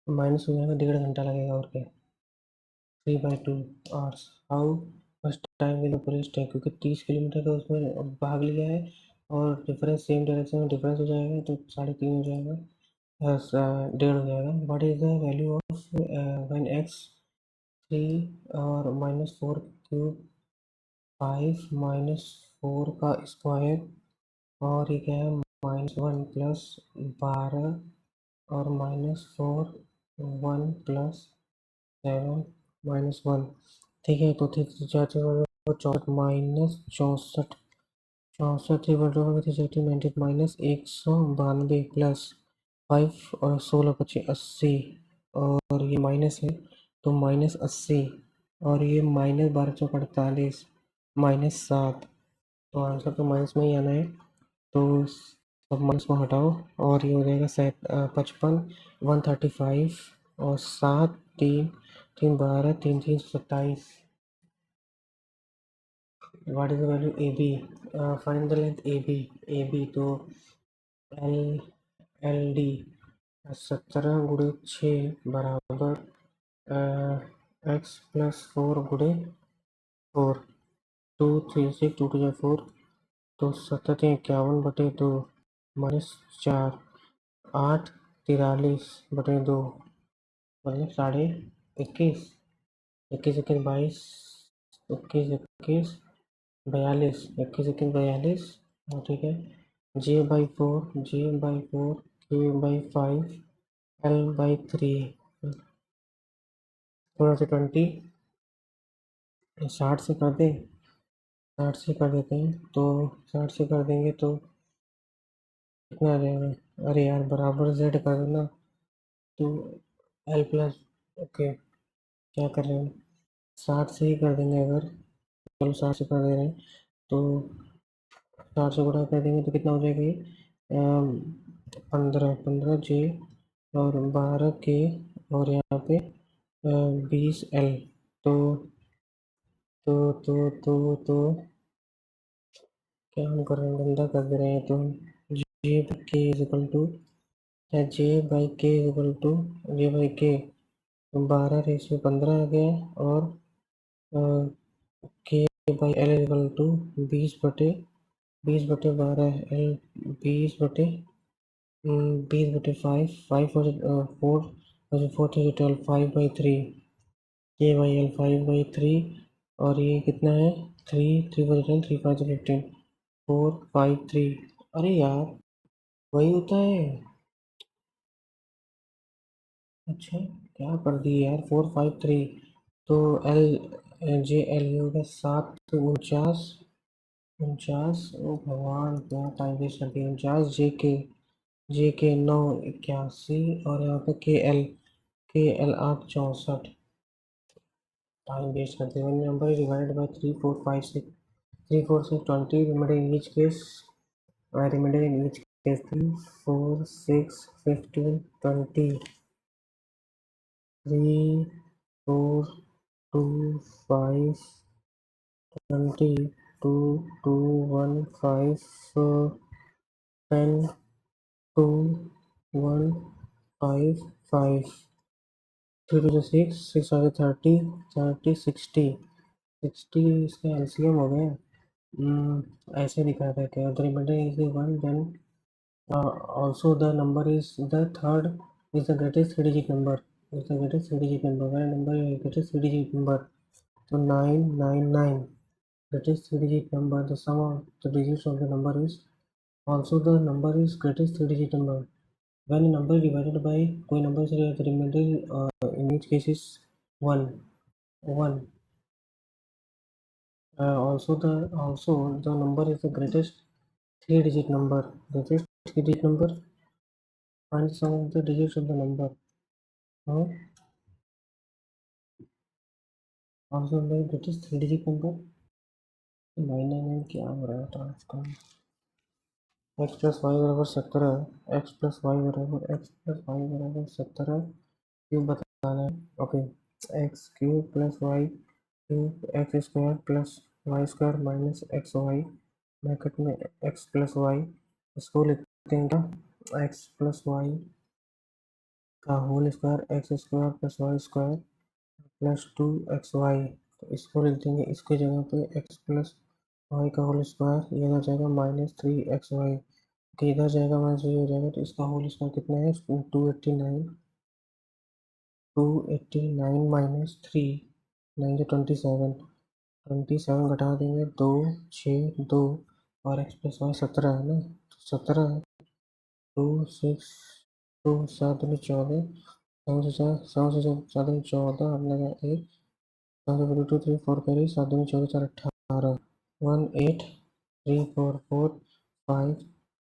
1.5 घंटा लगेगा और क्या. 3/2 hours. How much time will the police take? क्योंकि 30 किलोमीटर का उसमें भाग लिया है और डिफरेंस सेम डायरेक्शन में डिफरेंस हो जाएगा तो 3.5 हो जाएगा, 1.5 हो जाएगा. What is the value of when x 3 और -4 क्यूब 5 -4 का स्क्वायर और ये क्या है -1 प्लस 12 और -4 1 प्लस 7 -1. ठीक है, तो 64 -64 64 -192 प्लस 5 और 16 25 80 और ये माइनस है तो -80 और ये -12 × 48 -7. तो आंसर तो माइनस में ही आना है. तो सब माइनस को हटाओ और ये हो जाएगा 55 135 और 7 3 3 12 3 3 27. What is the value AB? Find the length AB तो LD 17 गुणे 6 बराबर x + 4 गुणे 4. 2 3 6 2 2 4 तो 57 51/2 -4. 8 43/2 मतलब 21.5. 21 21 22 21 21 42 21 21 42. ठीक है. J/4 K/5 L/3 थोड़ा सा 20 60 से कर दें. 60 से कर देते हैं तो 60 से कर देंगे तो कितना आ जाएगा. अरे यार बराबर Z कर देना तो L प्लस. ओके क्या कर रहे हैं 60 से ही कर देंगे. अगर चलो 60 से कर दे रहे हैं तो 60 से गुणा कर देंगे तो कितना हो जाएगा ये 15 J और 12 K और यहाँ पे 20 L. तो क्या हम कर रहे हैं गंदा कर दे रहे हैं. तो J/K इक्वल टू J/K 12:15 आ गया और K/L equal to 20/12 L 20/5 5 4 4 3 12 5/3 K/L 5/3 और ये कितना है 3 3 3 5 15 4 5 3. अरे यार वही होता है. अच्छा क्या कर दी यार, 453। तो LJL ये होगा 7 49 49। ओ भगवान क्या टाइम वेस्ट कर दिया। 49 JK 9 81 और यहाँ पे KL 8 64। टाइम वेस्ट कर दिया। One number divided by 3 4 5 6 3 4 6 20 remainder in each case remainder in each case 3 4 6 15 20 3 4 2 5 20 2 2 1 5 10 2 1 5 5 3 to 6 6 out of 30 30 60 60 इसका एलसीएम हो गया। ऐसे दिखा था क्या, the remainder is the one then also the number is the third is the greatest three digit number, is the greatest three digit number, when a number is greatest three digit number, so 999 greatest three digit number, the sum of the digits of the number is also the number is greatest three digit number, when a number is divided by कोई number से the remainder in each case is 1 1 also the number is the greatest three digit number, greatest three digit number, find the sum of the digits of the number. Also the greatest three digit number 999 क्या हो रहा था आजकल। x plus Y बराबर 17, x plus Y बराबर 17 cube बताना है। Okay, x cube plus y cube x square plus y square minus x y bracket में एक्स प्लस वाई, इसको लिखते हैं क्या, एक्स प्लस वाई का whole square x square plus y square plus 2xy। तो इसको लिख देंगे, इसके जगह पे x प्लस वाई का होल स्क्वायर, ये हो जाएगा -3xy। तो इधर जाएगा -3 हो जाएगा, तो इसका होल स्क्वायर कितना है, 289 289 माइनस 3 9 से 27 27 घटा देंगे 2 6 2 और x प्लस वाई 17 है ना, तो 17 2 6 2 7 में 14 7 में 14 अपने का 1 2 3 4 करी 7 में 14 4 18 1 8 3 4 4 5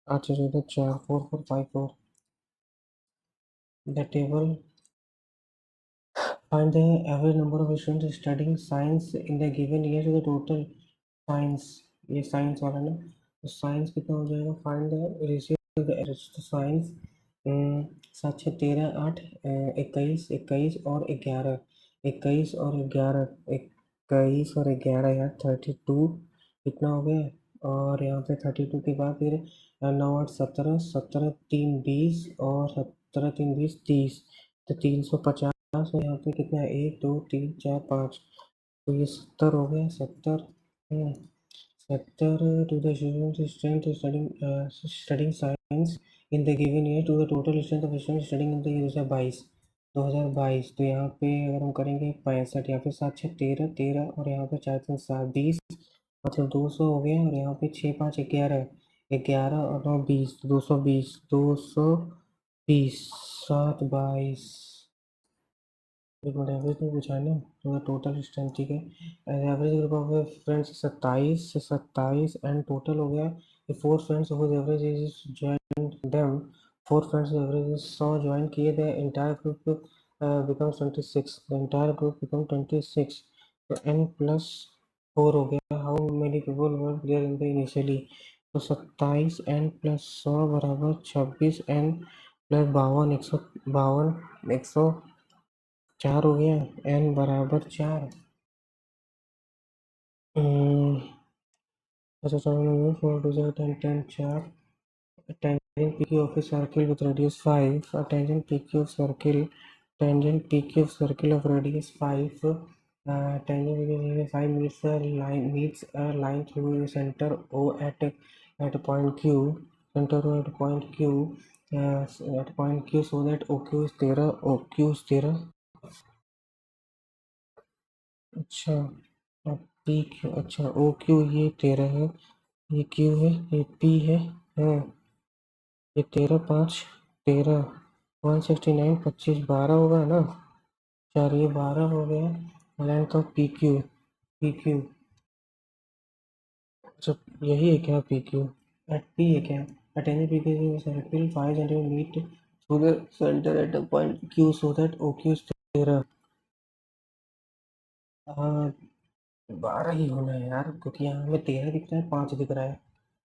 8 से 14 4 4 4 5 4। The table find the average number of students studying science in the given year to the total science, ये साइंस वाला ना, तो साइंस कितना हो जाएगा, find the ratio of the average. तो साइंस 7 6 13 8 21 21 और 11 21 और 11 21 और 11 यार 32 कितना हो गया, और यहाँ पे 32 के बाद फिर 9 8 17 17 3 20 और 17 3 20 30, तो 350 और यहाँ पे कितना है 1 2 3 4 5, तो ये 70 हो गया 70। 70 to the student strength studying science in the given year to the total strength of students studying in the year 2022। तो यहाँ पे अगर हम करेंगे 65, यहाँ पे 7 6 13 13 और यहाँ पे 4 3 7 20, मतलब 200 हो गया, और यहाँ पे 6 5 11 11 और 9 20, 220 220 7 22 एक मिनट, एवरेज में पूछा है ना, तो टोटल स्ट्रेंथ ठीक है। Average group of friends 27 and total हो गया ये 4 friends whose average is join them 4 friends average is 100 join किए, the entire group becomes 26, the entire group become 26, तो n प्लस 4 हो गया। How many people were there in the initially, तो 27 n plus 100 बराबर 26 n plus 52 104 हो गया, n बराबर 4। अच्छा 4 2 10 10 4 tangent PQ of a circle with radius 5, a tangent PQ of circle of radius 5, tangent PQ of 5 meets a line through the center O at point Q, center O at point Q, so that OQ is 13। अच्छा, अब P Q, अच्छा O Q ये 13 है, ये Q है, ये P है, हाँ ये 13 5 13 169 25 12 होगा ना। चार ये 12 हो गया। Length of P Q. P Q अच्छा यही है क्या पी क्यू? एट पी है क्या? At any P Q circle 500 meet through the centre at a point Q so that O Q is 13। हाँ 12 ही होना है यार, क्योंकि यहाँ हमें 13 दिख रहा है, 5 दिख रहा है।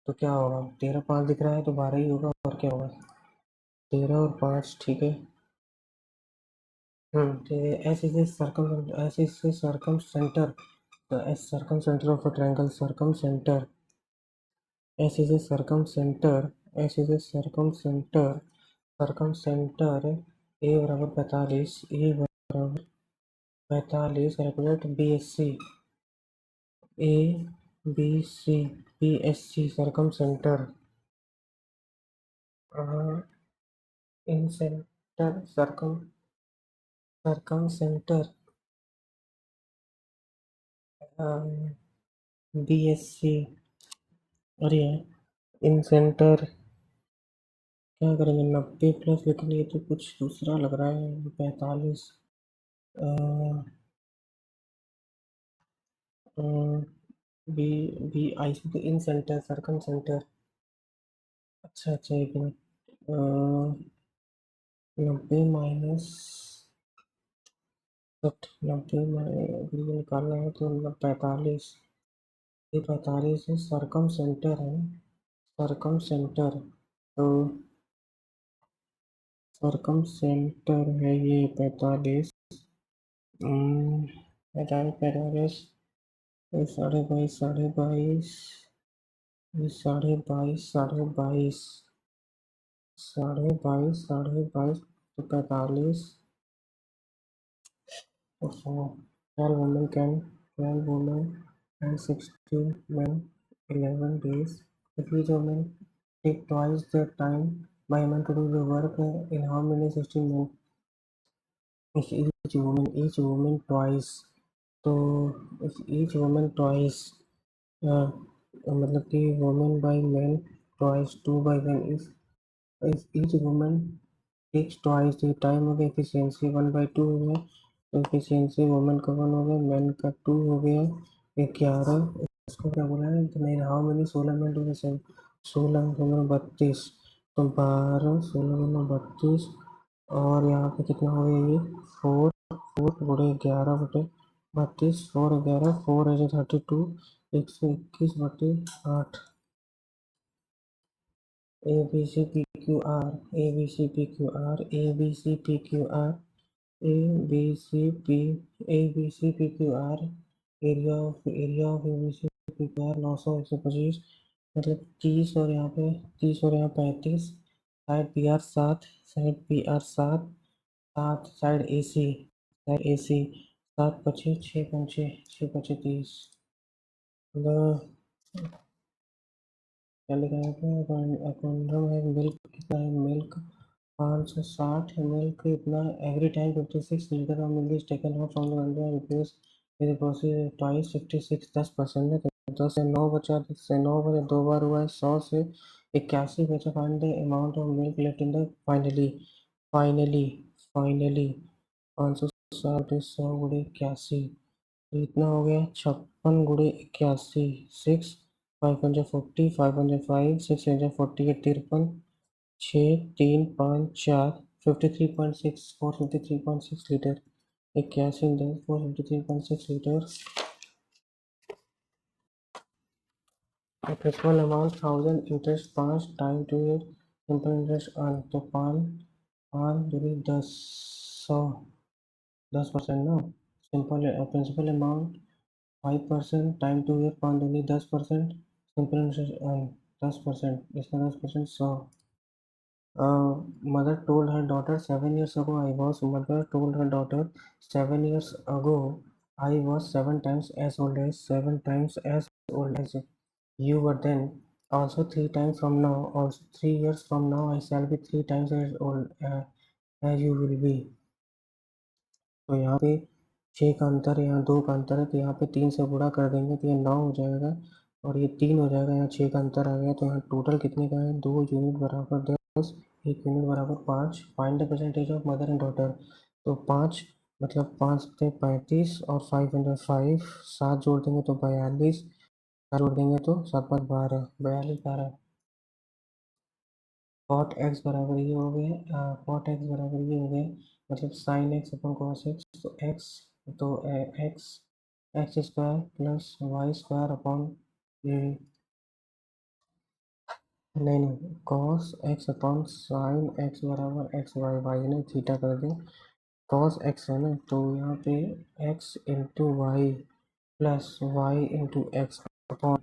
तो क्या होगा? 13 5 दिख रहा है तो 12 ही होगा, और क्या होगा? 13 और 5 ठीक है। ठीक है। S is circumcentre. S circumcentre of a triangle circumcentre. S is a circumcentre. S is a circumcentre. Circumcentre A बराबर 45। ए बराबर 45। Calculate B S C. A B C B S C circumcentre incentre circum circumcentre B S C. अरे इन centre क्या करेंगे? 90 plus लिखने तो कुछ दूसरा लग रहा है। 45 बी बी आई सी तो इन सेंटर सर्कम सेंटर। अच्छा अच्छा एक मिनट। 90 - 90 निकालना है तो 45। ये 45 है, सरकम सेंटर है। सरकम सेंटर तो सरकम सेंटर है ये 45। 45 ये 22.5 22.5 ये 22.5 22.5 22.5 तो 45। 12 women can 12 women and 16 men 11 days. If each woman take twice the time by man to do the work in how many 16 men? If each woman twice तो if each woman twice मतलब कि woman by man twice 2 by 1 if each woman takes twice the time of efficiency 1/2 हो गया। तो efficiency woman का 1 हो गया, man का 2 हो गया। 11 इसको क्या बोला है? तो नहीं हाउ मेनी 16 में टू 16 16 32 तो 12 16 32 और यहाँ पे कितना हो गया ये 4 4 बटे 11 बटे 32 4 11 4 है 32 121 बटे 8। A B C P Q R A B C P Q R A B C P Q R A B C P A B C P Q R area of A B C P Q R 900 125 मतलब 30 और यहाँ पे 30 और यहाँ 35। Side P R 7 side P R 7 7 side A C 7 पचे 6 पंचे 6 पचे 30 मतलब क्या लिखा है? अकाउंटम है मिल्क कितना है? मिल्क 560 मिल्क इतना every time 56 litre of milk is taken out from the country replace with process twice 56 10% है। तो 10 से 9 बचा, 10 से 9 बचा, 2 बार हुआ है। 100 से 81 बचा। Find the amount of milk left in the finally finally finally 560 100 गुणे 81 तो इतना हो गया 56 गुणे 81 6 540 505 640 53 6 3 5 4 53.6 453.6 litre 81 10 453.6 litre. Principal amount 1000 interest 5 time two year simple interest earn तो 5 5 दूनी 10 100 10% ना। Simple principal amount 5% time two year 5 दूनी 10% सिंपल इंटरेस्ट अर्न 10% इसका 10% 100। Mother told her daughter 7 years ago I was Mother told her daughter 7 years ago I was 7 times as old as you were then. Also 3 times from now. Also 3 years from now I shall be 3 times as old as you will be. तो यहाँ पे 6 का अंतर है, यहाँ 2 का अंतर है, तो यहाँ पे 3 से गुणा कर देंगे तो ये 9 हो जाएगा और ये 3 हो जाएगा। यहाँ 6 का अंतर आ गया तो यहाँ टोटल कितने का है? 2 यूनिट बराबर 10 1 यूनिट बराबर 5। Find the percentage of mother and daughter. तो 5 मतलब 5 से 35 और 5 7 जोड़ देंगे तो 42, 7 जोड़ देंगे तो 7 5 12, 42 12। कॉट एक्स बराबर ये हो गया, कॉट एक्स बराबर ये हो गया, मतलब sine x upon cos x, तो एक्स, तो x x square plus y square upon, नहीं नहीं, cos x upon sine x बराबर एक्स वाई, वाई ने थीटा कर दें, कॉस एक्स है ना, तो यहाँ पे x into y plus y into x upon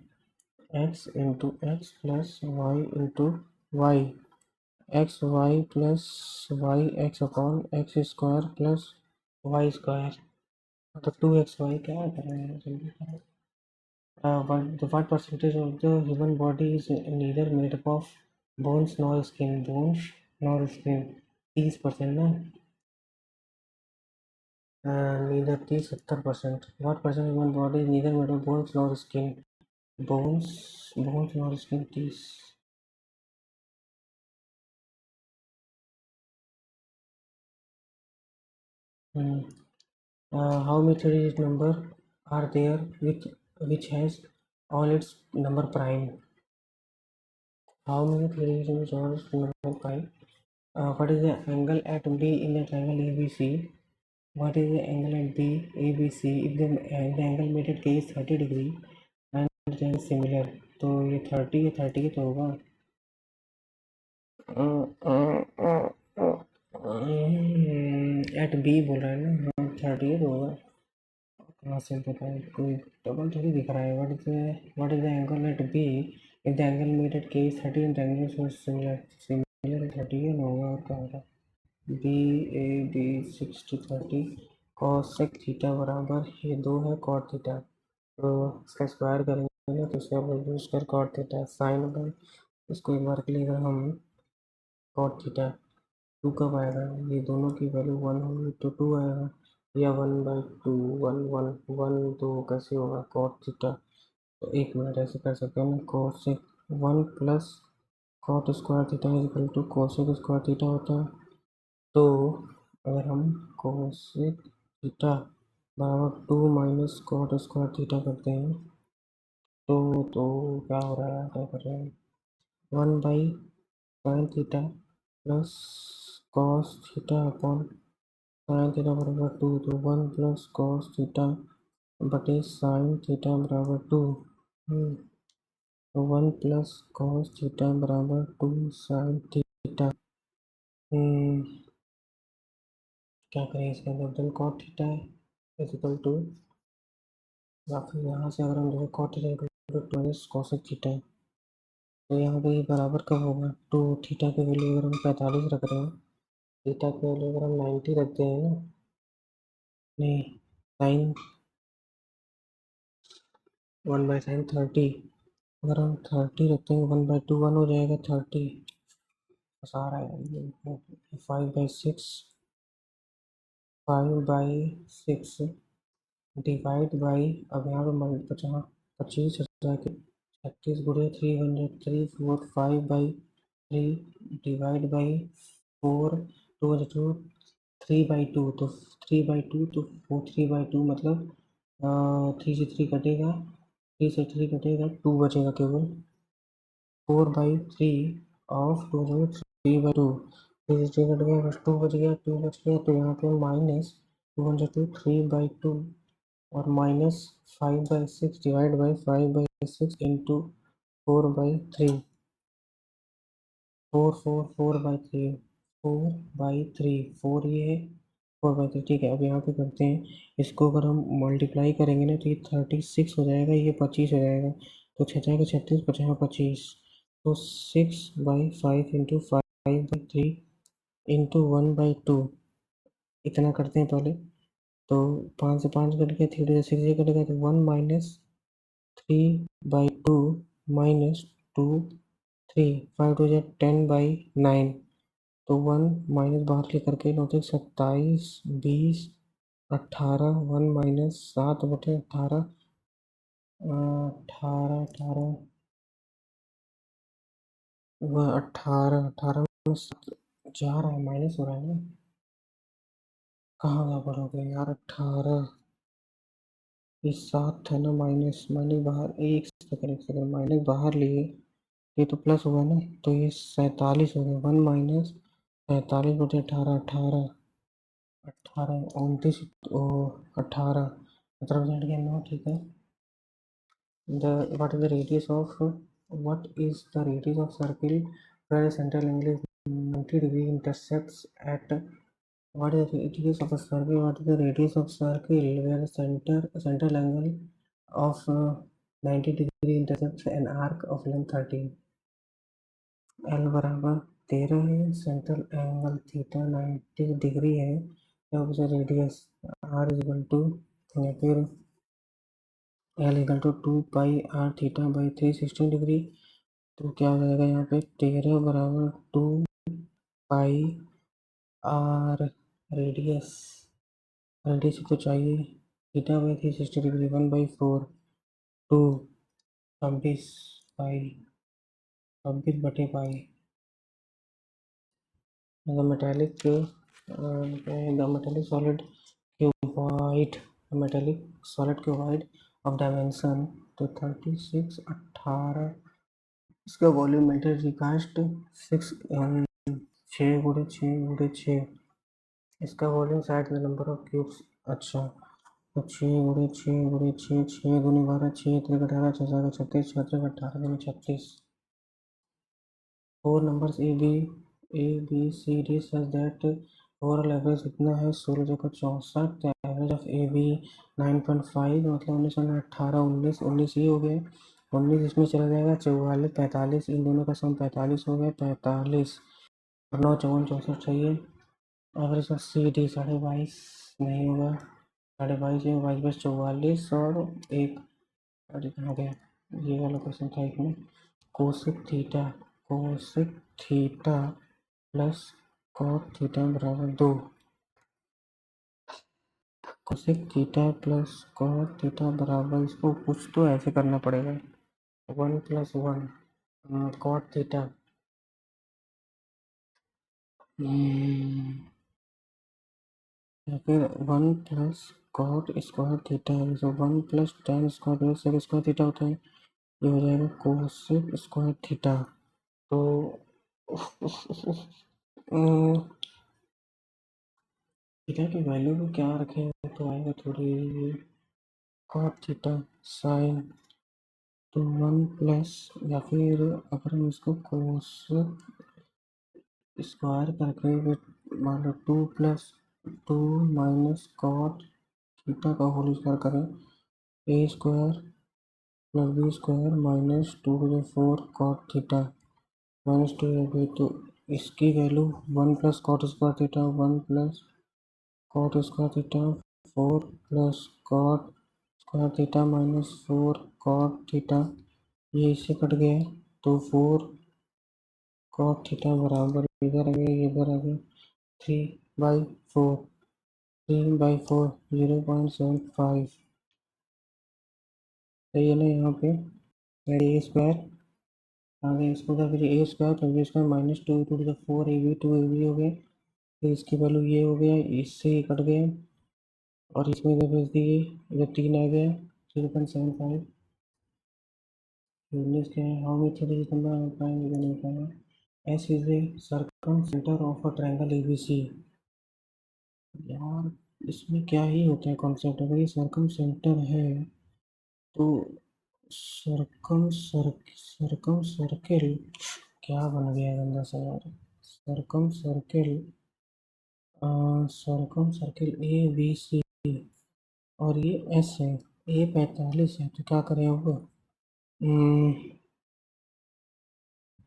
x into x plus y into y, x y plus y x upon x square plus y square, तो 2xy क्या कर रहे हैं जल्दी करो। what percentage of the human body is neither made up of bones nor skin, bones nor skin, 30% ना, neither 30 70%, what percent of human body is neither made of bones nor skin, bones nor skin 30। How many three-digit number are there which has all its number prime? How many three-digit numbers are its number prime? What is the angle at B in the triangle ABC? What is the angle at B ABC if the angle made at K is 30 degree and the triangle is similar? तो ये 30 है, 30 तो होगा, eight B बोल रहा है ना, हाँ 30 तो होगा। कहाँ से बताएं, कोई डबल थोड़ी दिख रहा है। what is the angle at B if the angle made at K is 30 and the angle is similar, 30 है ना, होगा और क्या होगा। B A B 60 30 cos sec theta बराबर ये 2 है कॉट थीटा, तो इसका स्क्वायर करेंगे ना तो इसका value square cot theta sine by, इसको एक बार के लिए अगर हम कॉट थीटा 2 कब आएगा, ये दोनों की वैल्यू 1 होगी तो 2 आएगा, या 1/2, 1 तो कैसे होगा कॉट थीटा, तो 1 मिनट ऐसे कर सकते हैं ना, कॉट से 1 plus cot square theta is equal to cosec square theta होता है। तो अगर हम कोसेक थीटा बराबर 2 माइनस कॉट स्क्वायर थीटा करते हैं तो क्या हो रहा है, क्या कर रहे हैं, 1/sin theta plus cos theta upon sine theta बराबर 2, तो 1 प्लस कॉस थीटा बटे साइन थीटा बराबर 2, तो 1 प्लस कॉस थीटा बराबर 2 साइन थीटा, क्या करें इसके अंदर, then cot theta is equal to, या फिर यहाँ से अगर हम देखें cot theta equal to minus cosec theta, तो यहाँ पे ये बराबर कब होगा, टू थीटा की वैल्यू अगर हम 45 रख रहे हैं, थीटा की वैल्यू अगर हम 90 रखते हैं ना, नहीं साइन 1/sin 30, अगर हम 30 रखते हैं 1/2 1 हो जाएगा 30, सारा है 5/6, 5/6 डिवाइड बाई, अब यहाँ पे 25 के 36 गुणे 300, 345/3 डिवाइड बाई 4, 2 3/2, तो 3/2 तो 3/2 मतलब 3 से 3 कटेगा, 3 से 3 कटेगा 2 बचेगा केवल, 4/3 ऑफ 3/2, 3 से 3 कट गया बस 2 बच गया, 2 बच गया, तो यहाँ पे माइनस 2 3/2 और माइनस 5/6 डिवाइड बाई 5/6 इंटू 4/3, 4/3, 4/3, 4 ये है 4/3, ठीक है। अब यहाँ पे करते हैं, इसको अगर हम मल्टीप्लाई करेंगे ना तो ये 36 हो जाएगा, ये 25 हो जाएगा, तो 6×36 50 25, तो 6/5 इंटू 5/3 इंटू 1/2, इतना करते हैं पहले, तो 5 से 5 कट गया, 3 से 6 ये कट गया, तो 1 माइनस 3/2 माइनस 2 3, 5 2 10/9, तो 1 माइनस बाहर लेकर के 9 27 20 18, 1 माइनस 7/18, 18 18 18 18 जा रहा है, माइनस हो रहा है ना, कहाँ गड़बड़ हो गया यार। 18 ये 7 है ना, माइनस माइनस बाहर, एक सेकंड माइनस बाहर लिए, ये तो प्लस हुआ ना, तो ये 47 हो गया। 1 माइनस 47 बटे 18, 18 18 29 ओ 18 मतलब हट गया 9, ठीक है। What is the radius of circle where the central angle is 90 degree intersects at what is the radius of a circle? What is the radius of circle where the central angle of 90 degree intersects an arc of length 13? L बराबर 13 है, central angle theta 90 degree है, या फिर radius r equal to, या फिर L equal to 2 pi r theta by 360 degree. तो क्या हो जाएगा यहाँ पे 13 बराबर 2 पाई r रेडियस, रेडियस तो चाहिए, थीटा बाई 360 डिग्री 1/4 2 26 पाई 26 बटे पाई। the metallic solid cuboid, metallic solid cuboid of dimension तो 36 18, इसका वॉल्यूम मीटर रिकास्ट 6 6 × 6 × 6, इसका वॉल्यूम साइड में नंबर ऑफ क्यूब्स। अच्छा तो 6 × 6 × 6 6 दूनी 12 6 3 18 6 7 36 6 3 18 दूनी 36। 4 numbers A B C D such that overall average कितना है 16 जगह 64, तो एवरेज ऑफ ए बी 9.5, मतलब 19 में 18 19 19 ये हो गया, 19 इसमें चला जाएगा, 44 45, इन दोनों का सम 45 हो गया, 45 और 9 54 64 चाहिए। एवरेज ऑफ सी डी 22.5 नहीं होगा, 22.5 ये 22 44 और एक, और कहाँ गया ये वाला क्वेश्चन था एक में। Cosec theta plus cot theta बराबर 2, cosec theta plus cot theta बराबर, इसको कुछ तो ऐसे करना पड़ेगा, 1 + 1 कॉट थीटा, या फिर 1 + कॉट स्क्वायर थीटा, जो 1 + tan square sec square theta होता है, ये हो जाएगा कोसेक स्क्वायर थीटा। तो थीटा की वैल्यू को क्या रखेंगे तो आएगा थोड़ी कॉट थीटा साइन, तो 1 प्लस, या फिर अगर हम इसको कोस स्क्वायर करके मान लो 2 + 2 माइनस कॉट थीटा का होल स्क्वायर करें, A square plus B square minus 2⁴ cot theta minus 2, तो इसकी value 1 + cot square theta 1 + cot square theta 4 + cot square theta minus 4 cot theta, ये इससे कट गया, तो 4 कॉट थीटा बराबर इधर आ गया, इधर आ गया 3/4 3/4 0.75, सही है ना। यहाँ पे ए स्क्वायर आगे, इसको क्या करिए A square plus B square minus 2 × 4 2 A B हो गया, फिर इसकी वैल्यू ये हो गया, इससे ये कट गया, और इसमें इधर भेज दिए, इधर 3 आ गया 0.75। यूनिस क्या है, हाउ मेनी डिजिट नंबर पाएंगे कि नहीं पाएंगे। S is a circumcentre of a triangle A B C. यार इसमें क्या ही होता है कॉन्सेप्ट, अगर ये सर्कम सेंटर है तो सर्कम सर्किल क्या बन गया गंदा सा यार, circumcircle circumcircle A B C, और ये एस है, ए 45 है, तो क्या करें अब,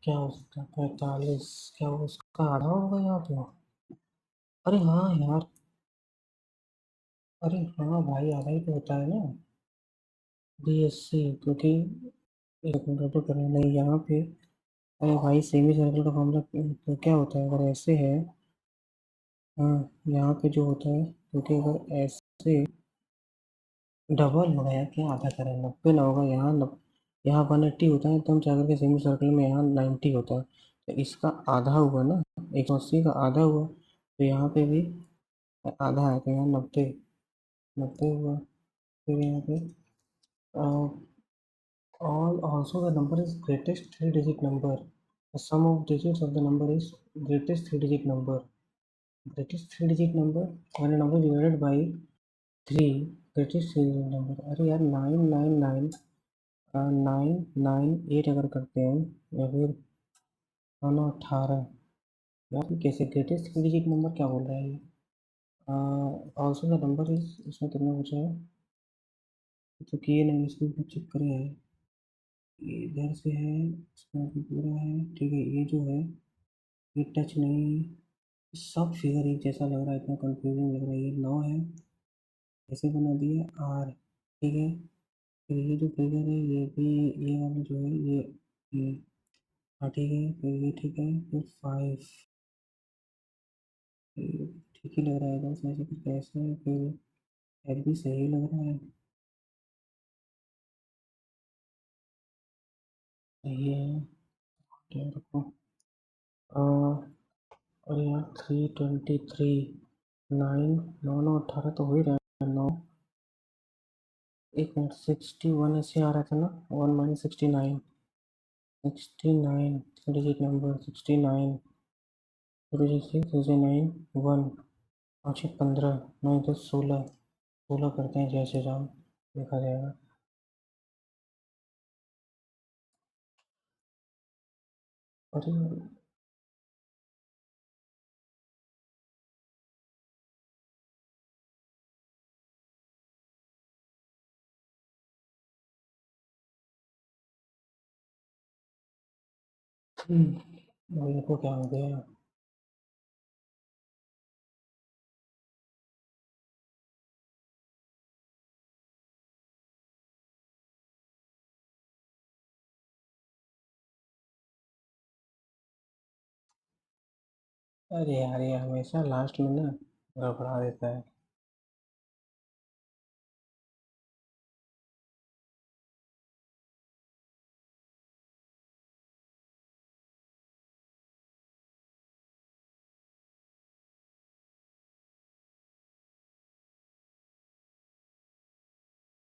क्या हो सकता है 45, क्या वो उसका आधा होगा यहाँ पे। अरे हाँ यार, अरे हाँ भाई आधा ही तो होता है ना बी एस सी, क्योंकि एक मिनट तो करना नहीं यहाँ पे। अरे भाई सेमी सर्कल का फॉर्मूला तो क्या होता है अगर ऐसे है, हाँ यहाँ पे जो होता है, क्योंकि अगर ऐसे डबल होगा यार, क्या आधा करें 90 ना होगा यहाँ, यहाँ 180 होता है, तो हम क्या करके सेमी सर्कल में यहाँ 90 होता है, तो इसका आधा हुआ ना, 180 का आधा हुआ, तो यहाँ पे भी आधा है, तो यहाँ 90 90 हुआ। फिर यहाँ पे all also the number is greatest three digit number. The sum of digits of the number is greatest three digit number. Greatest three digit number when a number divided by 3, greatest three digit number. अरे यार 999 998 अगर करते हैं या फिर 18, यार ये कैसे ग्रेटेस्ट थ्री डिजिट नंबर क्या बोल रहा है ये। ऑल्सो द नंबर इज, इसमें कितना बचा है तो किए नहीं, इसको चेक करें है, ये इधर से है, इसमें भी पूरा है, ठीक है। ये जो है ये टच नहीं है, सब फिगर एक जैसा लग रहा है, इतना कंफ्यूजिंग लग रहा है। ये 9 है, ऐसे बना दिया आर, ठीक है। फिर ये जो फिगर है ये भी, ये वाला जो है ये हाँ ठीक है, फिर ये ठीक है, फिर 5 ठीक ही लग रहा है बस, ऐसे फिर कैसे है, फिर एफ भी सही लग रहा है, सही है। क्या रखो और यहाँ 323 9 9 9 18 तो हो ही रहा है, 9 एक मिनट 61 ऐसे आ रहा था ना, 1 माइनस 69 69 डिजिट नंबर 69 9 1 5 15 9 10 16 16 करते हैं जैसे जाओ, देखा जाएगा। अरे मेरे को क्या हो गया। अरे यार ये हमेशा लास्ट में ना गड़बड़ा देता है।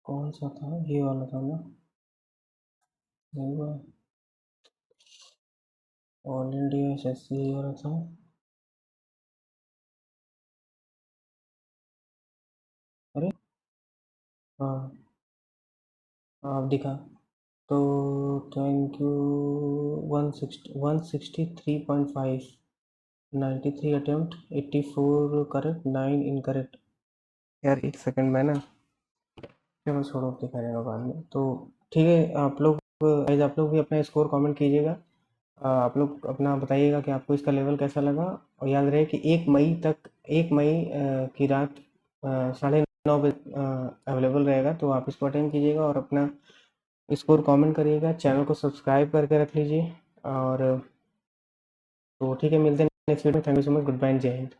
कौन सा था, ये वाला था ना, ये वाला ऑल इंडिया एसएससी वाला था। अरे हाँ, आप दिखा तो thank you. 163.5, 93 attempt, 84 correct, 9 incorrect. यार एक सेकंड में ना, चलो छोड़ो, दिखा जाएगा बाद में। तो ठीक है, आप लोग गाइस, आप लोग भी अपना स्कोर कमेंट कीजिएगा। आप लोग अपना बताइएगा कि आपको इसका लेवल कैसा लगा। और याद रहे कि 1 मई तक, 1 मई की रात 9:30 बजे अवेलेबल रहेगा, तो आप इसको अटेंड कीजिएगा और अपना स्कोर कमेंट करिएगा, चैनल को सब्सक्राइब करके रख लीजिए। और तो ठीक है, मिलते हैं नेक्स्ट वीडियो में। Thank you so much, good bye, जय हिंद।